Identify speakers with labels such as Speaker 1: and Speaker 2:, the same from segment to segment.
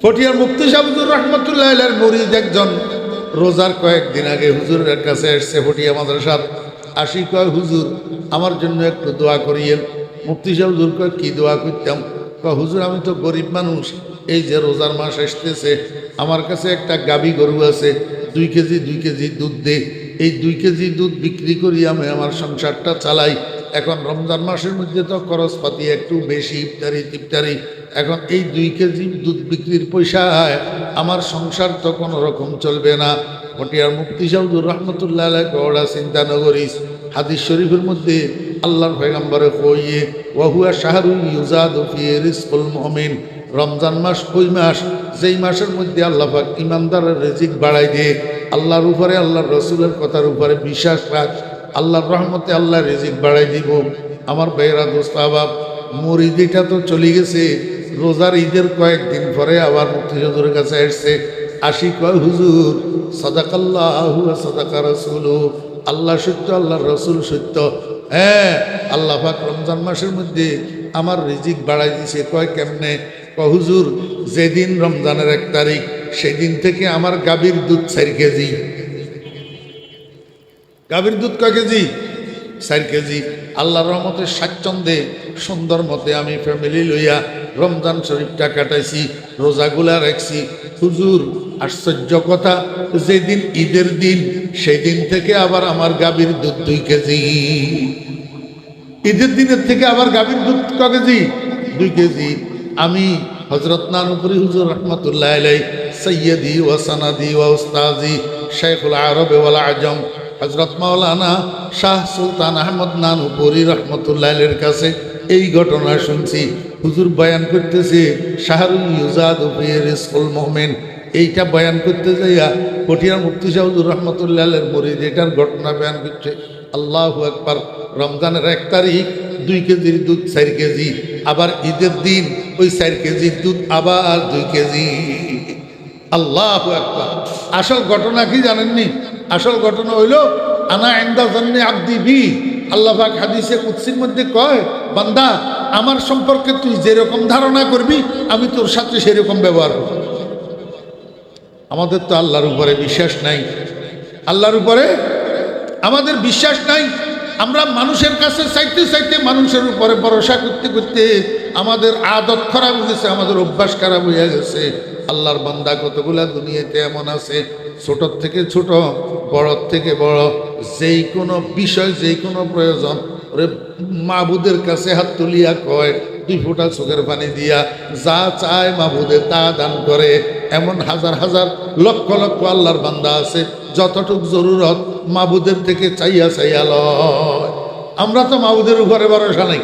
Speaker 1: পটিয়ার মুফতি সাহেব হুজুর রহমতুল্লাহ আলাইহির মুরিদ একজন রোজার কয়েকদিন আগে হুজুরের কাছে এসছে পটিয়া মাদ্রাসার, আসি কয় হুজুর আমার জন্য একটু দোয়া করিয়েন। মুফতি সাহেব হুজুর কয় কি দোয়া করতাম? কয় হুজুর আমি তো গরিব মানুষ, এই যে রোজার মাস আসতেছে, আমার কাছে একটা গাভী গরু আছে, 2 কেজি দুধ দে, এই 2 কেজি দুধ বিক্রি করি আমি আমার সংসারটা চালাই। এখন রমজান মাসের মধ্যে তো খরচপাতি একটু বেশি, ইফতারি টিফতারি, এখন এই 2 কেজি দুধ বিক্রির পয়সায় আমার সংসার তো কোনো রকম চলবে না। পটিয়ার মুফতি সাহেব রহমতুল্লাহ আলাইহি ওরা চিন্তা নগরিস, হাদিস শরীফের মধ্যে আল্লাহর পয়গম্বরে কইয়ে ওয়াহুয়া শাহরুল ইউজাদু ফি রিজকুল মুমিন, রমজান মাস ওই মাস যেই মাসের মধ্যে আল্লাহ পাক ইমানদারের রিজিক বাড়াই দিয়ে। আল্লাহর উপরে আল্লাহর রসুলের কথার উপরে বিশ্বাস রাখ, আল্লাহর রহমতে আল্লাহ রিজিক বাড়াই দিব। আমার ভাইয়েরা দোস্ত আবাব, মুরিদিটা তো চলে গেছে, রোজার ঈদের কয়েকদিন পরে আবার মুফতি হুজুরের কাছে এসছে, আসি কয় হুজুর সাদাকাল্লাহু ওয়া সাদাকা রাসূলুহু, আল্লাহ সত্য আল্লাহর রসুল সত্য। হ্যাঁ, আল্লাহ পাক রমজান মাসের মধ্যে আমার রিজিক বাড়াই দিছে। কয় কেমনে? কয় হুজুর যেদিন রমজানের 1 তারিখ সেদিন থেকে আমার গাভীর দুধ 4 কেজি। গাভীর দুধ কয় কেজি? 4 কেজি। আল্লাহর রহমতে স্বাচ্ছন্দ্যে সুন্দর মতে আমি ফ্যামিলি লইয়া রমজান শরীফটা কাটাইছি, রোজাগুলা রাখছি। হুজুর আশ্চর্য কথা, যেদিন ঈদের দিন সেই দিন থেকে আবার আমার গাভীর দুধ 2 কেজি। ঈদের দিনের থেকে আবার গাভীর দুধ কয় কেজি? 2 কেজি। আমি হযরত নানুপুরি হুজুর রহমতুল্লাহ আলাইহি সৈয়দি ওয়া সানাদি ওয়া উস্তাজি শাইখুল আরব ওয়াল আজম হযরত মাওলানা শাহ সুলতান আহমদ নানুপুরি রহমতুল্লাহ আলাইহির কাছে এই ঘটনা শুনছি। হুজুর বয়ান করতেছে শাহরুল ইউজাদু ফি রিজকুল মুমিন, এইটা বয়ান করতে যাইয়া পটিয়ার মুফতি সাহেব হুজুর রহমতুল্লাহ আলাইহির মুরিদ এটার ঘটনা বয়ান করছে। আল্লাহু আকবার। রমজানের 1 তারিখ 2 কেজির দুধ 4 কেজি, আবার ঈদের দিন ওই 4 কেজির দুধ আবার 2 কেজি। আল্লাহু আকবার। আসল ঘটনা কি জানেননি? আসল ঘটনা হইল আনা ইনদা যান্নি আবদি বি। আল্লাহ পাক হাদিসে কুদসির মধ্যে কয়, বান্দা আমার সম্পর্কে তুই যেরকম ধারণা করবি আমি তোর সাথে সেরকম ব্যবহার করব। আমাদের তো আল্লাহর উপরে বিশ্বাস নাই, আল্লাহর উপরে আমাদের বিশ্বাস নাই। আমরা মানুষের কাছে চাইতে চাইতে, মানুষের উপরে ভরসা করতে করতে আমাদের আদত খারাপ হয়ে গেছে, আমাদের অভ্যাস খারাপ হয়ে গেছে। আল্লাহর বান্দা কতগুলা দুনিয়াতে এমন আছে, ছোট থেকে ছোট, বড় থেকে বড়, যেই কোনো বিষয়, যেই কোনো প্রয়োজন ওরে মাবুদের কাছে হাত তুলিয়া কয়, 2 ফোঁটা চোখের পানি দিয়া যা চায় মাবুদে তা দান করে। এমন হাজার হাজার লক্ষ লক্ষ আল্লাহর বান্দা আছে, যতটুক জরুরত মাবুদের থেকে চাইয়া চাইয়া লয়। আমরা তো মাবুদের উপরে ভরসা নাই।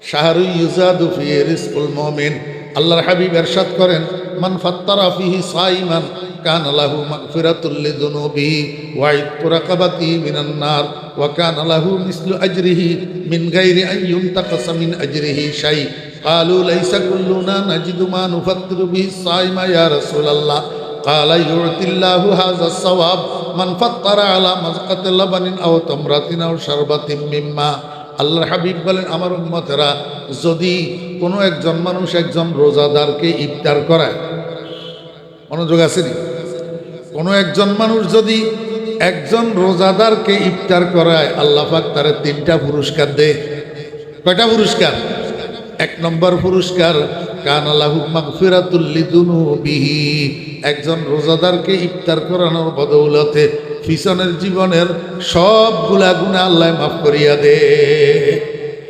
Speaker 1: শাহরু ইউজাদু ফি রিজকুল মুমিন, আল্লাহর হাবিব ইরশাদ করেন, মান ফাত্তারা ফিহি সাইমান কানা লাহু মাগফিরাতুল লিযুনুবিহি ওয়া ইতকু রাকাবাতিহি মিনান নার ওয়া কানা লাহু মিসলু আজরিহি মিন গায়রি আন ইউনতাকাসা মিন আজরিহি শাই। ক্বালু লাইসা কুল্লুনা নাজিদু মা নুফাত্তিরু বিহি সাইমা ইয়া রাসূলুল্লাহ। ক্বালা ইউতিল্লাহু হাযাস সাওয়াব মান ফাত্তারা আলা মাযকাতি লাবানিন আও তামরাতিন আও শারবাতিন মিম্মা। আল্লাহর হাবিব বলেন, আমার উম্মতেরা, যদি কোনো একজন মানুষ একজন রোজাদারকে ইফতার করায়, মনোযোগ আছে নি? কোনো একজন মানুষ যদি একজন রোজাদারকে ইফতার করায়, আল্লাহ পাক তারে 3টা পুরস্কার দেয়। কয়টা পুরস্কার? 1 নম্বর পুরস্কার, কানা লাহু মাগফিরাতুল লিযুনুবিহি, একজন রোজাদারকে ইফতার করানোর বদৌলতে পিছনের জীবনের সবগুলা গুনাহ আল্লাহ মাফ করিয়া দে।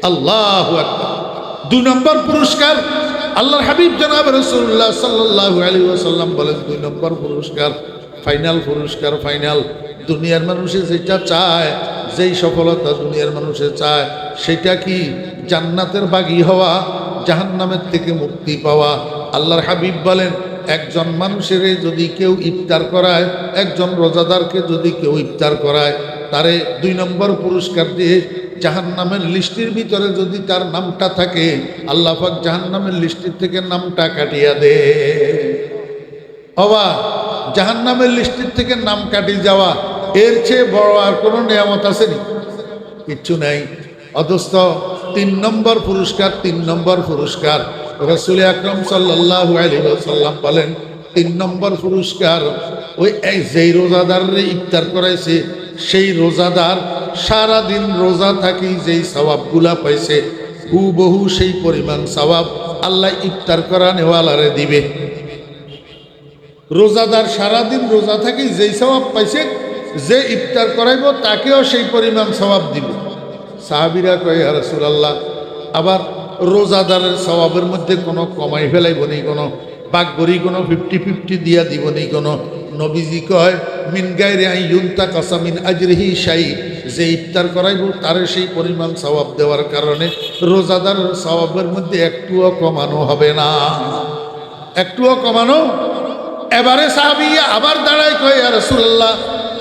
Speaker 1: আল্লাহু আকবার। 2 নম্বর পুরস্কার, আল্লাহর হাবিব জনাব রাসূলুল্লাহ সাল্লাল্লাহু আলাইহি ওয়াসাল্লাম বলেন, 2 নম্বর পুরস্কার, ফাইনাল পুরস্কার, ফাইনাল। দুনিয়ার মানুষে যেটা চায়, যেই সফলতা দুনিয়ার মানুষে চায়, সেটা কি? জান্নাতের বাগী হওয়া, জাহান্নামের থেকে মুক্তি পাওয়া। আল্লাহর হাবিব বলেন, একজন মানুষের যদি কেউ ইফতার করায়, একজন রোজাদারকে যদি কেউ ইফতার করায়, তারে 2 নম্বর পুরস্কার দিয়ে জাহান্নামের লিস্টির ভিতরে যদি তার নামটা থাকে, আল্লাহ পাক জাহান্নামের লিস্টির থেকে নামটা কাটিয়া দে। বাবা, জাহান্নামের লিস্টির থেকে নাম কাটিয়ে যাওয়া, এর চেয়ে বড় আর কোনো নিয়ামত আছে নি? কিচ্ছু নাই। অথচ 3 নম্বর পুরস্কার, 3 নম্বর পুরস্কার, রাসূল আকরাম সাল্লাল্লাহু আলাইহি ওয়াসাল্লাম বলেন 3 নম্বর পুরস্কার ওই যেই রোজাদাররে ইফতার করাইছে সেই রোজাদার সারা দিন রোজা থাকি যেই সওয়াবগুলা পাইছে হুবহু সেই পরিমাণ সওয়াব আল্লাহ ইফতার করা নেওয়ালারে দিবে। রোজাদার সারা দিন রোজা থাকি যেই সওয়াব পাইছে যে ইফতার করাইব তাকেও সেই পরিমাণ সওয়াব দিব। সাহাবীরা কয় ইয়া রাসূলুল্লাহ, আবার রোজাদারের সওয়াবের মধ্যে কোনো কমাই ফেলাইব নি, কোনো বাগ করি কোনো 50-50 দিয়া দিব নি কোনো? নবীজি কয় মিন গায়রি আন ইউনতাকাসা মিন আজরিহি শাই, যে ইফতার করাইব তারে সেই পরিমাণ সওয়াব দেওয়ার কারণে রোজাদারের সওয়াবের মধ্যে একটুও কমানো হবে না, একটুও কমানো। এবারে সাহাবী আবার দাঁড়ায় কয় ইয়া রাসূলুল্লাহ,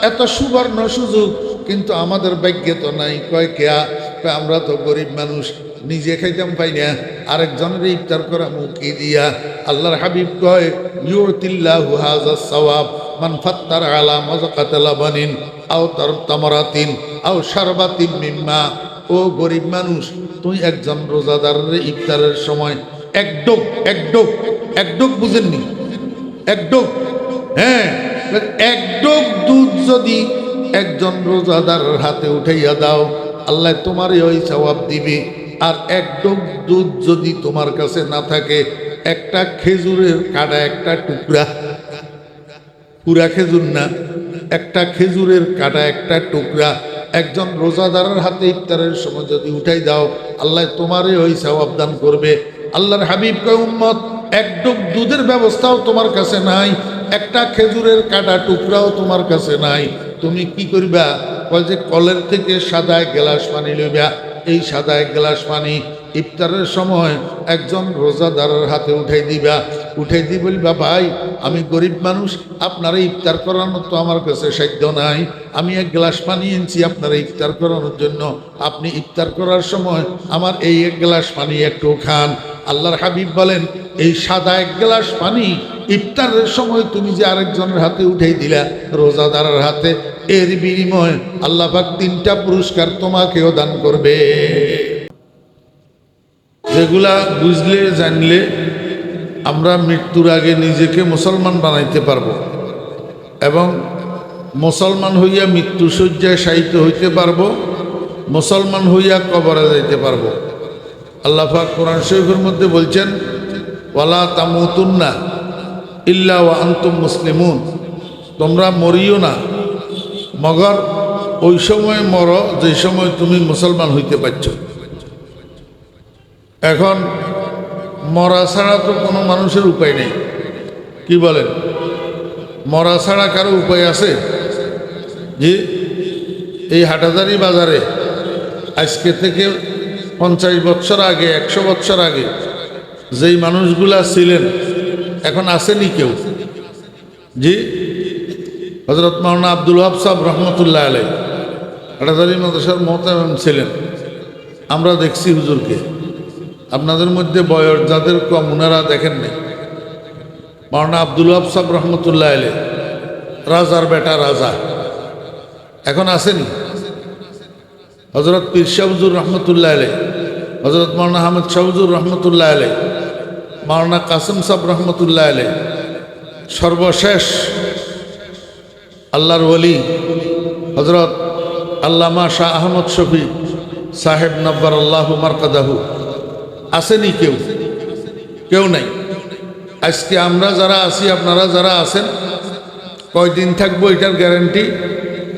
Speaker 1: এত সুবর্ণ সুযোগ কিন্তু আমাদের ভাগ্যে তো নাই। কয় কেয়া? কয় আমরা তো গরিব মানুষ, নিজে খাইতাম পাই না, আরেকজনের ইফতার করা মুখি দিয়া। আল্লাহর হাবিব কয় ইউতিল্লাহু হাযাস সাওয়াব মান ফাত্তার আলা মাযকাত লাবানিন আও তামরাতিন আও শারবাতিন মিম্মা। ও গরিব মানুষ, তুই একজন রোজাদারের ইফতারের সময় এক ডোক বুঝেননি? এক ডোক, হ্যাঁ, এক ডোক দুধ যদি একজন রোজাদারের হাতে উঠাইয়া দাও আল্লাহ তোমারই ওই সওয়াব দিবে। আর এক ডোক দুধ যদি তোমার কাছে না থাকে, একটা খেজুরের কাটা একটা টুকরা, পুরা খেজুর না, একটা খেজুরের কাটা একটা টুকরা একজন রোজাদারের হাতে ইফতারের সময় যদি উঠাই দাও আল্লাহ তোমারই ওই সওয়াব দান করবে। আল্লাহর হাবিব কয় উম্মত, এক ডোক দুধের ব্যবস্থাও তোমার কাছে নাই, একটা খেজুরের কাটা টুকরাও তোমার কাছে নাই, তুমি কি করবা? কয় যে কলের থেকে সাদা এক গ্লাস পানি লইবা, এই সাদা এক গ্লাস পানি ইফতারের সময় একজন রোজাদারের হাতে উঠাই দিবা। উঠাই দি বলবা, ভাই আমি গরিব মানুষ, আপনারা ইফতার করানোর তো আমার কাছে সাধ্য নাই, আমি এক গ্লাস পানি এনেছি আপনারা ইফতার করানোর জন্য, আপনি ইফতার করার সময় আমার এই এক গ্লাস পানি একটু খান। আল্লাহর হাবিব বলেন, এই সাদা এক গ্লাস পানি ইফতারের সময় তুমি যে আরেকজনের হাতে উঠাই দিলা রোজাদারের হাতে, এর বিনিময়ে আল্লাহ পাক 3টা পুরস্কার তোমাকেও দান করবে। যেগুলা বুঝলে জানলে আমরা মৃত্যুর আগে নিজেকে মুসলমান বানাইতে পারবো এবং মুসলমান হইয়া মৃত্যু শয্যায় শায়িত হইতে পারবো, মুসলমান হইয়া কবরে যাইতে পারবো। আল্লাহ পাক কোরআন শরীফের মধ্যে বলছেন, ওয়ালা তামুতুন্না ইল্লা ওয়া আনতুম মুসলিমুন, তোমরা মরিও না মগর ওই সময় মরো যে সময় তুমি মুসলমান হইতে পারছো। এখন মরা ছাড়া তো কোনো মানুষের উপায় নেই, কি বলেন? মরা ছাড়া কারো উপায় আছে? জি, এই হাটাজারি বাজারে আজকে থেকে 50 বছর আগে, 100 বছর আগে যেই মানুষগুলা ছিলেন এখন আসেনি কেউ? জি, হযরত মাওলানা আব্দুল ওয়াহাব সাহেব রহমতুল্লাহ আলাইহ হাটাজারি মাদ্রাসার মোহতামিম ছিলেন। আমরা দেখছি হুজুরকে, আপনাদের মধ্যে বয়স যাদের কম ওনারা দেখেন নাই। মাওলানা আব্দুল ওয়াহাব সাহেব রহমতুল্লাহ আলাইহ রাজার বেটা রাজা, এখন আসেনি? হযরত পীর শাহ হুজুর রহমতুল্লাহ আলাইহ, হযরত মাওলানা আহমদ শাহ হুজুর রহমতুল্লাহ আলাইহ, মাওলানা কাসেম সাহেব রহমতুল্লাহ আলাইহ, সর্বশেষ আল্লাহর ওলি হযরত আল্লামা শাহ আহমদ শফি সাহেব নব্বর আল্লাহু মারকাদাহু, আসেনি কেউ? কেউ নাই। আজকে আমরা যারা আছি, আপনারা যারা আছেন, কয়দিন থাকবো এটার গ্যারান্টি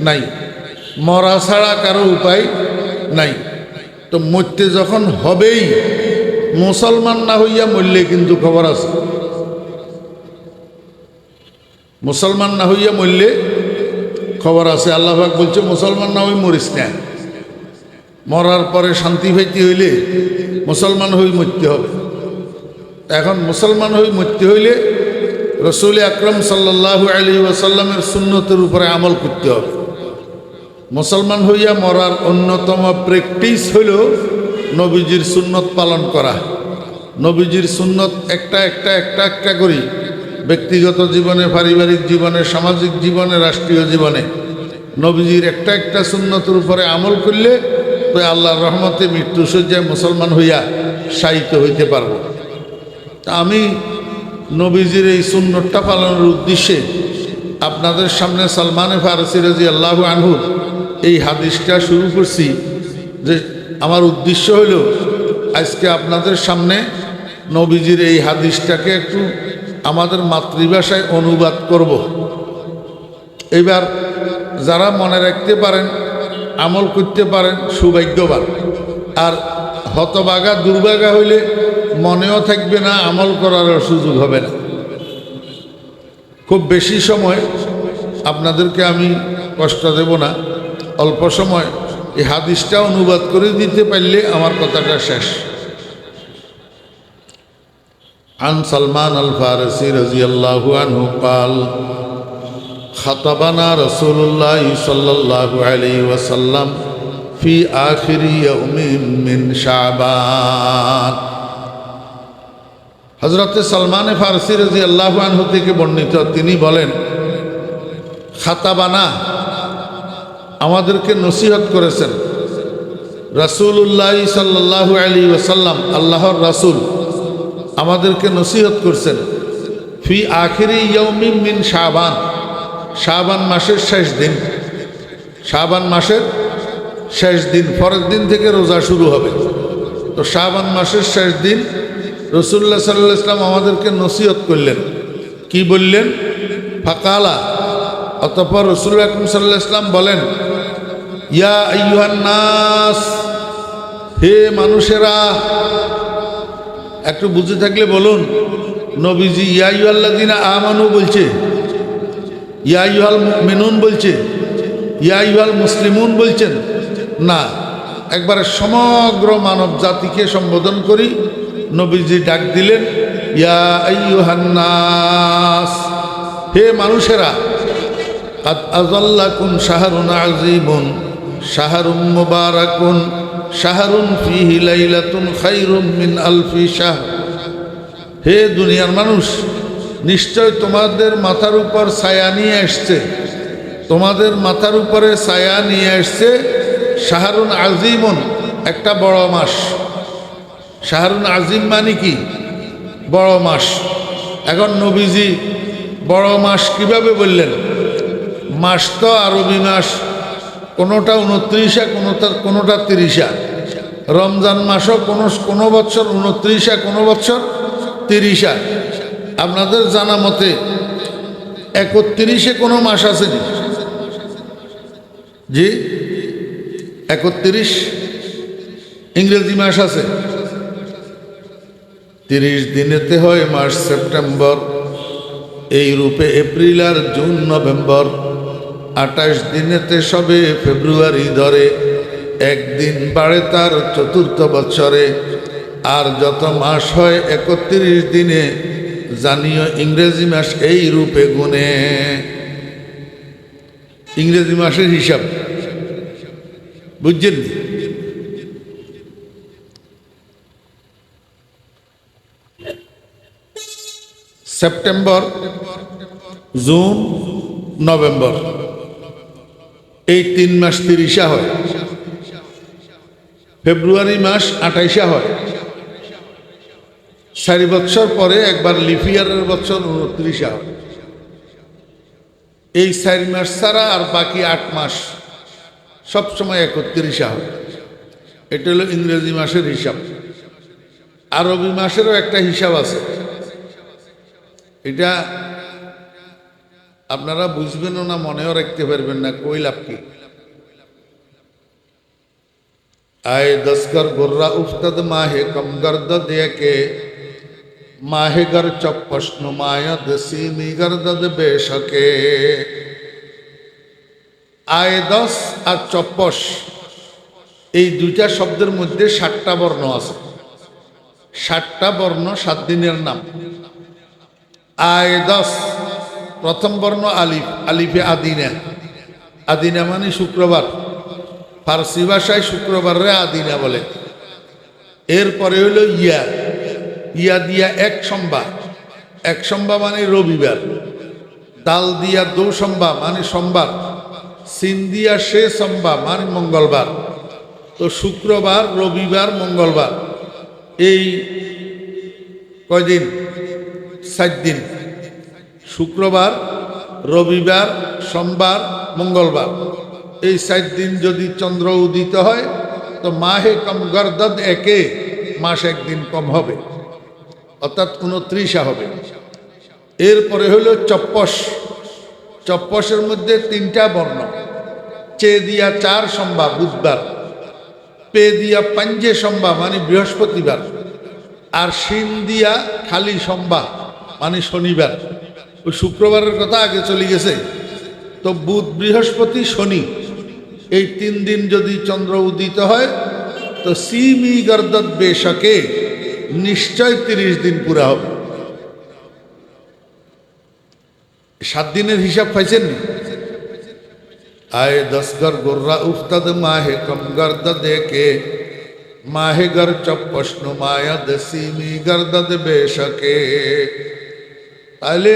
Speaker 1: নাই, মরা ছাড়া কারো উপায় নাই। তো মরতে যখন হবেই, মুসলমান না হইয়া মরলে কিন্তু খবর আছে, মুসলমান না হইয়া মরলে খবর আছে। আল্লাহ পাক বলছে মুসলমান না হই মরিস না, মরার পরে শান্তি পাইতে হইলে মুসলমান হই মরতে হবে। এখন মুসলমান হই মরতে হইলে রাসূল আকরাম সাল্লাল্লাহু আলাইহি ওয়াসাল্লামের সুন্নতের উপরে আমল করতে হবে। মুসলমান হইয়া মরার অন্যতম প্র্যাকটিস হইল নবীজির সুন্নত পালন করা। নবীজির সুন্নত একটা করি ব্যক্তিগত জীবনে, পারিবারিক জীবনে, সামাজিক জীবনে, রাষ্ট্রীয় জীবনে নবীজির একটা সুন্নতের উপরে আমল করলে তো আল্লাহর রহমতে মৃত্যুসজ্জায় মুসলমান হইয়া শায়িত হইতে পারবো। আমি নবীজির এই সুন্নতটা পালনের উদ্দেশ্যে আপনাদের সামনে সালমান ফারসি রাদিয়াল্লাহু আনহু এই হাদিসটা শুরু করছি। যে আমার উদ্দেশ্য হইল আজকে আপনাদের সামনে নবীজির এই হাদিসটাকে একটু আমাদের মাতৃভাষায় অনুবাদ করব। এবার যারা মনে রাখতে পারেন, আমল করতে পারেন, সৌভাগ্যবান। আর হতভাগা দুর্ভাগা হইলে মনেও থাকবে না, আমল করার সুযোগ হবে না। খুব বেশি সময় আপনাদেরকে আমি কষ্ট দেব না, অল্প সময় এই হাদিসটা অনুবাদ করে দিতে পারলে আমার কথাটা শেষ। আন সালমান আল ফারসি রাদিয়াল্লাহু আনহু قال خطبنا رسول الله صلى الله عليه وسلم في آخر يوم من شعبان। হযরত সালমান ফারসি রাদিয়াল্লাহু আনহু থেকে বর্ণিত, তিনি বলেন, খাতাবানা, আমাদেরকে নসিহত করেছেন রাসূলুল্লাহ সাল্লাল্লাহু আলাইহি ওয়াসাল্লাম, আল্লাহর রাসূল আমাদেরকে নসিহত করছেন ফি আখিরি ইয়াউমিন মিন শাবান, শাবান মাসের শেষ দিন। শাবান মাসের শেষ দিন, পরের দিন থেকে রোজা শুরু হবে। তো শাবান মাসের শেষ দিন রাসূলুল্লাহ সাল্লাল্লাহু আলাইহি ওয়াসাল্লাম আমাদেরকে নসিহত করলেন। কি বললেন? ফাকালা, অতঃপর রাসূলুল্লাহ আকরাম সাল্লাল্লাহু আলাইহি ওয়াসাল্লাম বলেন, ইয়া আইয়ুহান নাস, হে মানুষেরা। একটু বুঝে থাকলে বলুন, নবীজি ইয়া আইয়ুহাল্লাযিনা আমানু বলছে, ইয়া আইয়ুহাল মুমিনুন বলছে, ইয়া আইয়ুহাল মুসলিমুন বলছেন না, একবারে সমগ্র মানব জাতিকে সম্বোধন করি নবীজি ডাক দিলেন, ইয়া আইয়ুহান নাস, হে মানুষেরা। কাদ আযাল্লাকুম শাহরুন আযীমুন শাহরুম মুবারাকুন শাহরুন ফীহি লাইলাতুন খায়রুম মিন আলফি শাহর। হে দুনিয়ার মানুষ, নিশ্চয় তোমাদের মাথার উপর ছায়া নিয়ে আসছে, তোমাদের মাথার উপরে ছায়া নিয়ে আসছে শাহরুন আযীমুন, একটা বড় মাস। শাহরুন আযীম মানে কি? বড় মাস। এখন নবীজি বড় মাস কিভাবে বললেন? মাস তো আরবি মাস, কোনোটা 29, কোনোটা 30। রমজান মাসও কোনো বছর 29, কোনো বছর 30। আপনাদের জানা মতে 31 কোনো মাস আছে নি? জি, 31 ইংরেজি মাস আছে। 30 দিনেতে হয় মার্চ সেপ্টেম্বর, এই রূপে এপ্রিল আর জুন নভেম্বর। 28 দিনেতে সবে ফেব্রুয়ারি ধরে, একদিন বাড়ে তার চতুর্থ বছরে। আর যত মাস হয় 31 দিনে, জানিও ইংরেজি মাস এই রূপে গুনে। ইংরেজি মাসের হিসাব বুঝছেন? সেপ্টেম্বর, জুন, নভেম্বর, এই 3 মাস 30 হয়। ফেব্রুয়ারি মাস 28 হয়। 4 বছর পরে একবার লিপিয়ারের বছর 29 হয়। এই 4 মাস ছাড়া আর বাকি 8 মাস সবসময় 31 হয়। এটা হলো ইংরেজি মাসের হিসাব। আরবি মাসেরও একটা হিসাব আছে, এটা আপনারা বুঝবেনও না, মনেও রাখতে পারবেন না, কই লাভ কি। आए दस्कर गुर्रा उफ्तद माहे कम गर्द दे के माहे गर चप्पस नुमायद सीमी गर्दद बेशके। आए दस আর চপ্পস, এই দুইটা শব্দের মধ্যে 7টা বর্ণ আছে। 7টা বর্ণ 7 দিনের নাম। আয় 10, প্রথম বর্ণ আলিফ, আলিফে আদিনা। আদিনা মানে শুক্রবার, ফার্সি ভাষায় শুক্রবারে আদিনা বলে। এরপরে হলো ইয়া, ইয়া দিয়া এক সম্বা, এক সম্বা মানে রবিবার। দাল দিয়া দো সম্বা মানে সোমবার। সিন দিয়া সে সম্বা মানে মঙ্গলবার। তো শুক্রবার, রবিবার, মঙ্গলবার, এই কয়দিন? 7 দিন। শুক্রবার, রবিবার, সোমবার, মঙ্গলবার, এই 7 দিন যদি চন্দ্র উদিত হয় তো মাহে কম গর্দদ একে মাস 1 দিন কম হবে, অর্থাৎ 29 হবে। এরপরে হলো চপ্পস। চপ্পসের মধ্যে 3টা বর্ণ, চে দিয়া 4 সোমবার বুধবার, পে দিয়া 5 সোমবার মানে বৃহস্পতিবার, আর শিন দিয়া খালি সোমবার মানে শনিবার। ওই শুক্রবারের কথা আগে চলে গেছে। তো বুধ, বৃহস্পতি, শনি এই 3 দিন যদি চন্দ্র উদিত হয় তো সিমি গর্দত বেশকে নিশ্চয় 30 দিন পুরা হবে। 7 দিনের হিসাব পাইছেন? आए 10 घर गुर्रा उफ्तद माहे कम गर्द देके माहे घर चप्पस नुमाया दसीमी गर्दद बेशके। তাহলে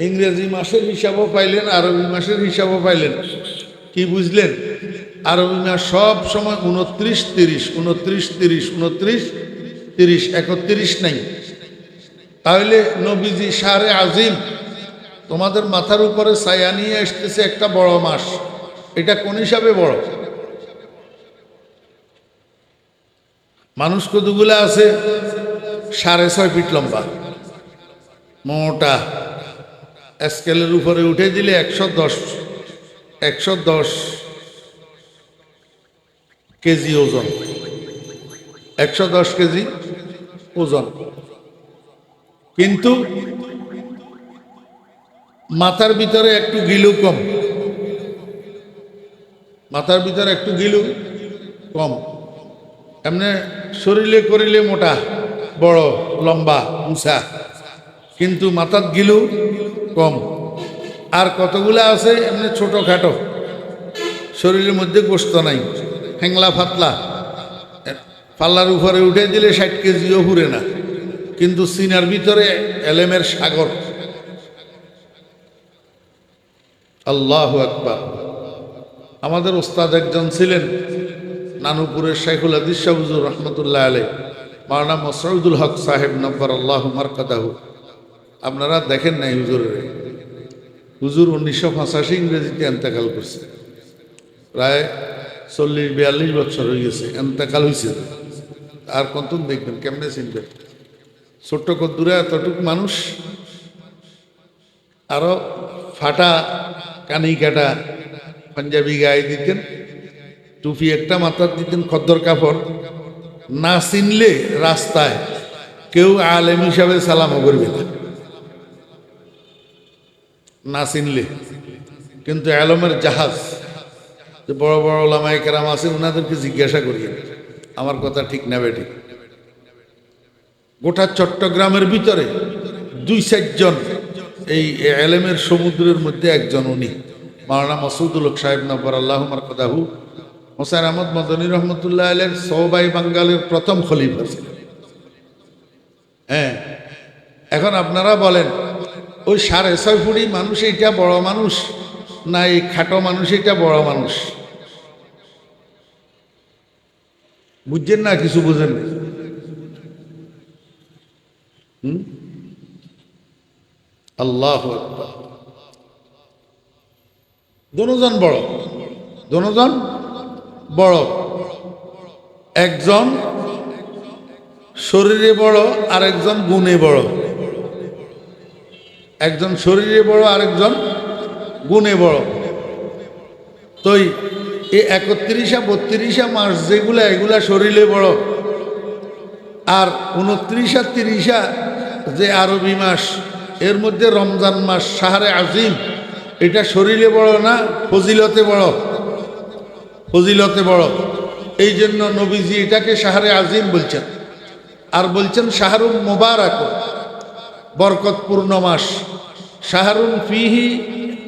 Speaker 1: ইংরেজি মাসের হিসাবও পাইলেন, আরবি মাসের হিসাবও পাইলেন। কি বুঝলেন? আরবি মাস সব সময় 29, 30, 29, 30, 29, 30, 31 নাই। তাহলে নবীজি শাহরে আজিম, তোমাদের মাথার উপরে ছায়া নিয়ে আসতেছে একটা বড় মাস, এটা কোন হিসাবে বড়? মানুষ কতগুলো আছে? 6.5 ফিট লম্বা, মোটা, স্কেলের উপরে উঠে দিলে 110 কেজি ওজন, 110 কেজি ওজন। কিন্তু মাথার ভিতরে একটু গিলু কম, মাথার ভিতরে একটু গিলু কম। এমনি শরীরে করিলে মোটা, বড়, লম্বা, উঁচা, কিন্তু মাথার গিলু কম। আর কতগুলা আছে এমনি ছোটোখাটো, শরীরের মধ্যে গোস্ত নাই, হ্যাংলা ফাতলা, পাল্লার উপরে উঠে দিলে 60 কেজিও ঘুরে না, কিন্তু সিনার ভিতরে এলেমের সাগর। আল্লাহু আকবার। আমাদের ওস্তাদ একজন ছিলেন, নানুপুরের শাইখুল হাদিস শাহ হুজুর রহমতুল্লাহ আলাইহ, মাওলানা মসউদুল হক সাহেব নব্বরাল্লাহু মারকাদাহু। আপনারা দেখেন নাই হুজুরের? হুজুর 1985 ইংরেজিতে এন্তেকাল করছে, প্রায় 40-42 বছর হয়ে গেছে এন্তেকাল হয়েছে। আর কত দেখবেন, কেমনে চিনবেন? ছোট্ট কদ্দুরা এতটুক মানুষ, আরো ফাটা কানি কাটা পাঞ্জাবি গায়ে দিতেন, টুপি একটা মাথার দিতেন, খদ্দর কাপড়। না চিনলে রাস্তায় কেউ আলেম হিসাবে সালামও করবে না, না চিনলে। কিন্তু আলমের জাহাজ, যে বড় বড় ওলামায়ে কেরাম আছে, ওনাদেরকে জিজ্ঞাসা করি আমার কথা ঠিক না বেঠিক। গোটা চট্টগ্রামের ভিতরে 2-4 জন এই আলেমের সমুদ্রের মধ্যে একজন উনি, মাওলানা মসউদুল হক সাহেব নব্বরাল্লাহু মারকাদাহু। হোসেন আহমদ মদনী রহমতুল্লাহ আলাইহির সওবাই বাঙ্গালের প্রথম খলিফা ছিলেন। হ্যাঁ, এখন আপনারা বলেন, ওই 6.5 ফুটি মানুষ এইটা বড় মানুষ, না এই খাটো মানুষ এইটা বড় মানুষ? বুঝছেন না? কিছু বুঝেন না? আল্লাহু আকবার। দুজন বড়, দুজন বড়। একজন শরীরে বড়, আর একজন গুণে বড়। একজন শরীরে বড়, আরেকজন গুণে বড়। তো এই 31-32 মাস যেগুলা, এগুলা শরীরে বড়। আর 29-30 যে আরবি মাস, এর মধ্যে রমজান মাস, শাহরে আজিম, এটা শরীরে বড় না ফজিলতে বড়? ফজিলতে বড়। এই জন্য নবীজি এটাকে শাহরে আজিম বলছেন। আর বলছেন শাহরুন মুবারাক, বরকতপূর্ণ মাস। শাহরুন ফিহি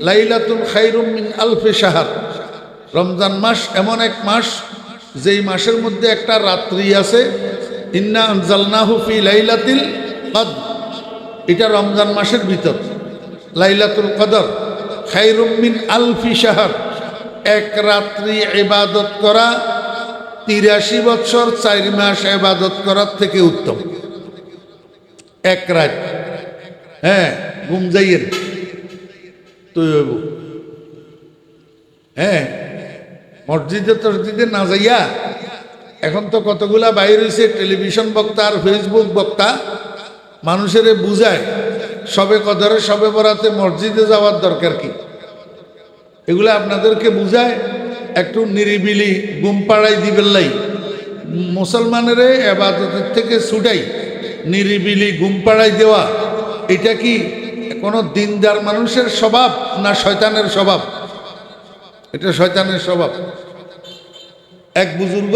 Speaker 1: লাইলাতুন খায়রুম মিন আলফি শাহর। রমজান মাস এমন এক মাস, যেই মাসের মধ্যে একটা রাত্রি আছে, ইন্না আনজালনাহু ফি লাইলাতিল কদর। এটা রমজান মাসের ভিতর, লাইলাতুল কদর খায়রুম মিন আলফি শাহর। এক রাত্রি ইবাদত করা 83 বছর 4 মাস ইবাদত করার থেকে উত্তম। এক রাত, হ্যাঁ, ঘুম যাইয়েন তুই হইব, হ্যাঁ, মসজিদে টসজিদে না যাইয়া এখন তো কতগুলা বাইর হয়েছে টেলিভিশন বক্তা আর ফেসবুক বক্তা মানুষের বুঝায় সবে কদরে সবে বরাতে মসজিদে যাওয়ার দরকার কি, এগুলো আপনাদেরকে বুঝায় একটু নিরিবিলি ঘুম পাড়াই দিবেন লাই, মুসলমানের এবাদতের থেকে ছুটাই নিরিবিলি ঘুম পাড়াই দেওয়া, এটা কি কোনো দিনদার মানুষের স্বভাব না শয়তানের স্বভাব? এটা শয়তানের স্বভাব। এক বুজুর্গ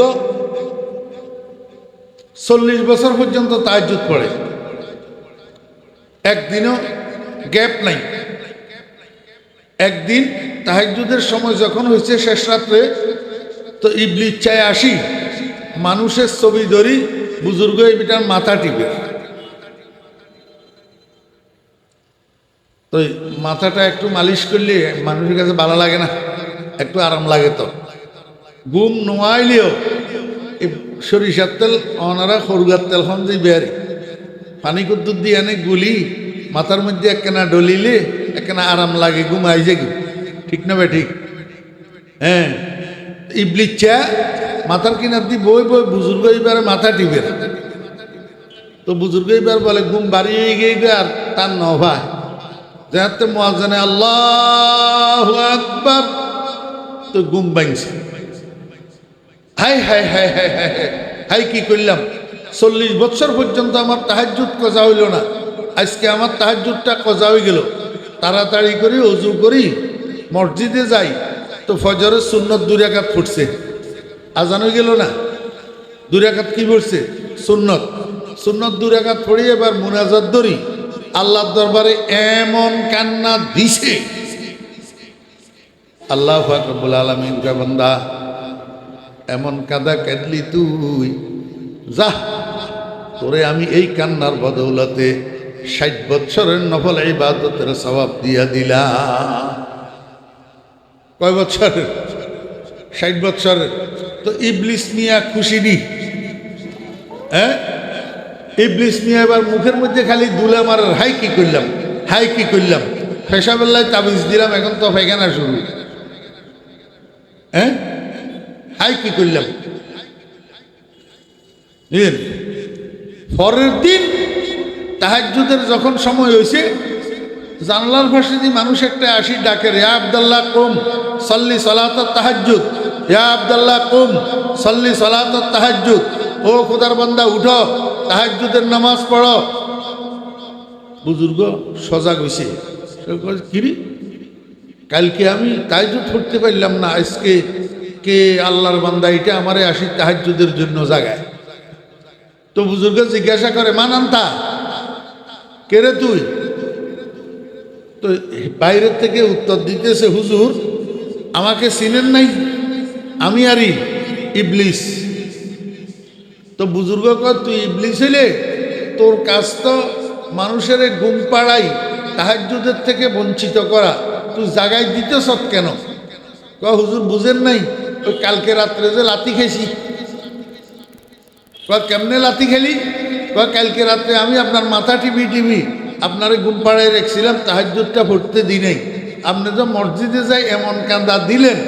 Speaker 1: 40 বছর পর্যন্ত তাহাজ্জুদ পড়ে, একদিনও গ্যাপ নাই। একদিন তাহাজ্জুদের সময় যখন হয়েছে শেষ রাত্রে, তো ইবলিস চায় আসি মানুষের ছবি ধরি বুজুর্গ এটার মাথা টিপে, তো মাথাটা একটু মালিশ করলে মানুষের কাছে ভালো লাগে না, একটু আরাম লাগে। তো ঘুম নোয়াইলেও সরিষার তেল ওনারা সরুগার তেল হন যে বেয়ারি পানি কুদ্দুর দিয়ে এনে গুলি মাথার মধ্যে একখানা ডলিলে একখানা আরাম লাগে, ঘুম আই যে ঠিক না ভাই? ঠিক, হ্যাঁ। ইবলিস চা মাথার কিনার দিয়ে বই বই বুজুর্গ এবারে মাথা টিপে, তো বুজুর্গ এবার বলে ঘুম বাড়িয়ে গিয়ে আর তার নভায় যাতে মুয়াজ্জিনে আল্লাহু আকবার, তো ঘুম ভাঙছে। High high high high high high, কি করলাম? 40 বছর পর্যন্ত আমার তাহাজ্জুদ কজা হইল না, আজকে আমার তাহাজ্জুদটা কজা হয়ে গেল। তাড়াতাড়ি করি ওযু করি মসজিদে যাই, তো ফজরের সুন্নত 2 রাকাত ফুটছে, আজান হয়ে গেল না? 2 রাকাত কি পড়ছে? সুন্নত। সুন্নত 2 রাকাত পড়ি এবার মুনাজাত ধরি, আল্লাহর দরবারে এমন কান্না দিছে, আল্লাহু পাক রব্বুল আলামিন কা বান্দা এমন কাঁদা কাঁদলি তুই, যা তোরে আমি এই কান্নার বদৌলতে 60 বছরের নফল ইবাদতের সওয়াব দিয়া দিলাম। কয় বছরের? 60 বছরের। তো ইবলিস মিয়া খুশি নি, হ্যাঁ? ইবলিস মিয়া এবার মুখের মধ্যে খালি দুলা মারার, হাই কি করলাম, হাই কি করলাম, ফেসাবেল্লায় তাবিজ দিলাম, এখন তো পায়খানা শুরু, হ্যাঁ, হাই কি করলাম। পরের দিন তাহাজ্জুদের যখন সময় হয়েছে, জানলার পাশে দিয়ে মানুষ একটা আসি ডাকে, ইয়া আব্দুল্লাহ কুম সাল্লি সালাতাত তাহাজ্জুদ, ইয়া আব্দুল্লাহ কুম সাল্লি সালাতাত তাহাজ্জুদ, ও খোদার বান্দা উঠো তাহাজ্জুদের নামাজ পড়ো। বুজুর্গ সজাগ হয়েছে, কিরি কালকে আমি তাহাজ্জুদ পড়তে পারলাম না, আজকে কে আল্লাহর বান্দা এটা আমারে আসি তাহাজ্জুদের জন্য জাগায়। তো বুজুর্গ জিজ্ঞাসা করে, মান আনতা, কে রে তুই? তো বাইরের থেকে উত্তর দিতেছে, হুজুর আমাকে চিনেন নাই, আমি আরই ইবলিস। তো বুজুর্গ কয়, তুই ইবলিস হইলে তোর কাজ তো মানুষের ঘুম পাড়াই তাহাজ্জুদের থেকে বঞ্চিত করা, তুই জাগাই দিতেছ কেন? কয় হুজুর বুঝেন নাই, ওই কালকে রাত্রে যে লাথি খেয়েছি। কয় কেমনে লাথি খেলি? কয় কালকে রাত্রে আমি আপনার মাথা টিভি আপনারে ঘুম পাড়ায় রেখেছিলাম, তাহাজ্জুদটা পড়তে দিই নাই, আপনি তো মসজিদে যাই এমন কান্দা দিলেন,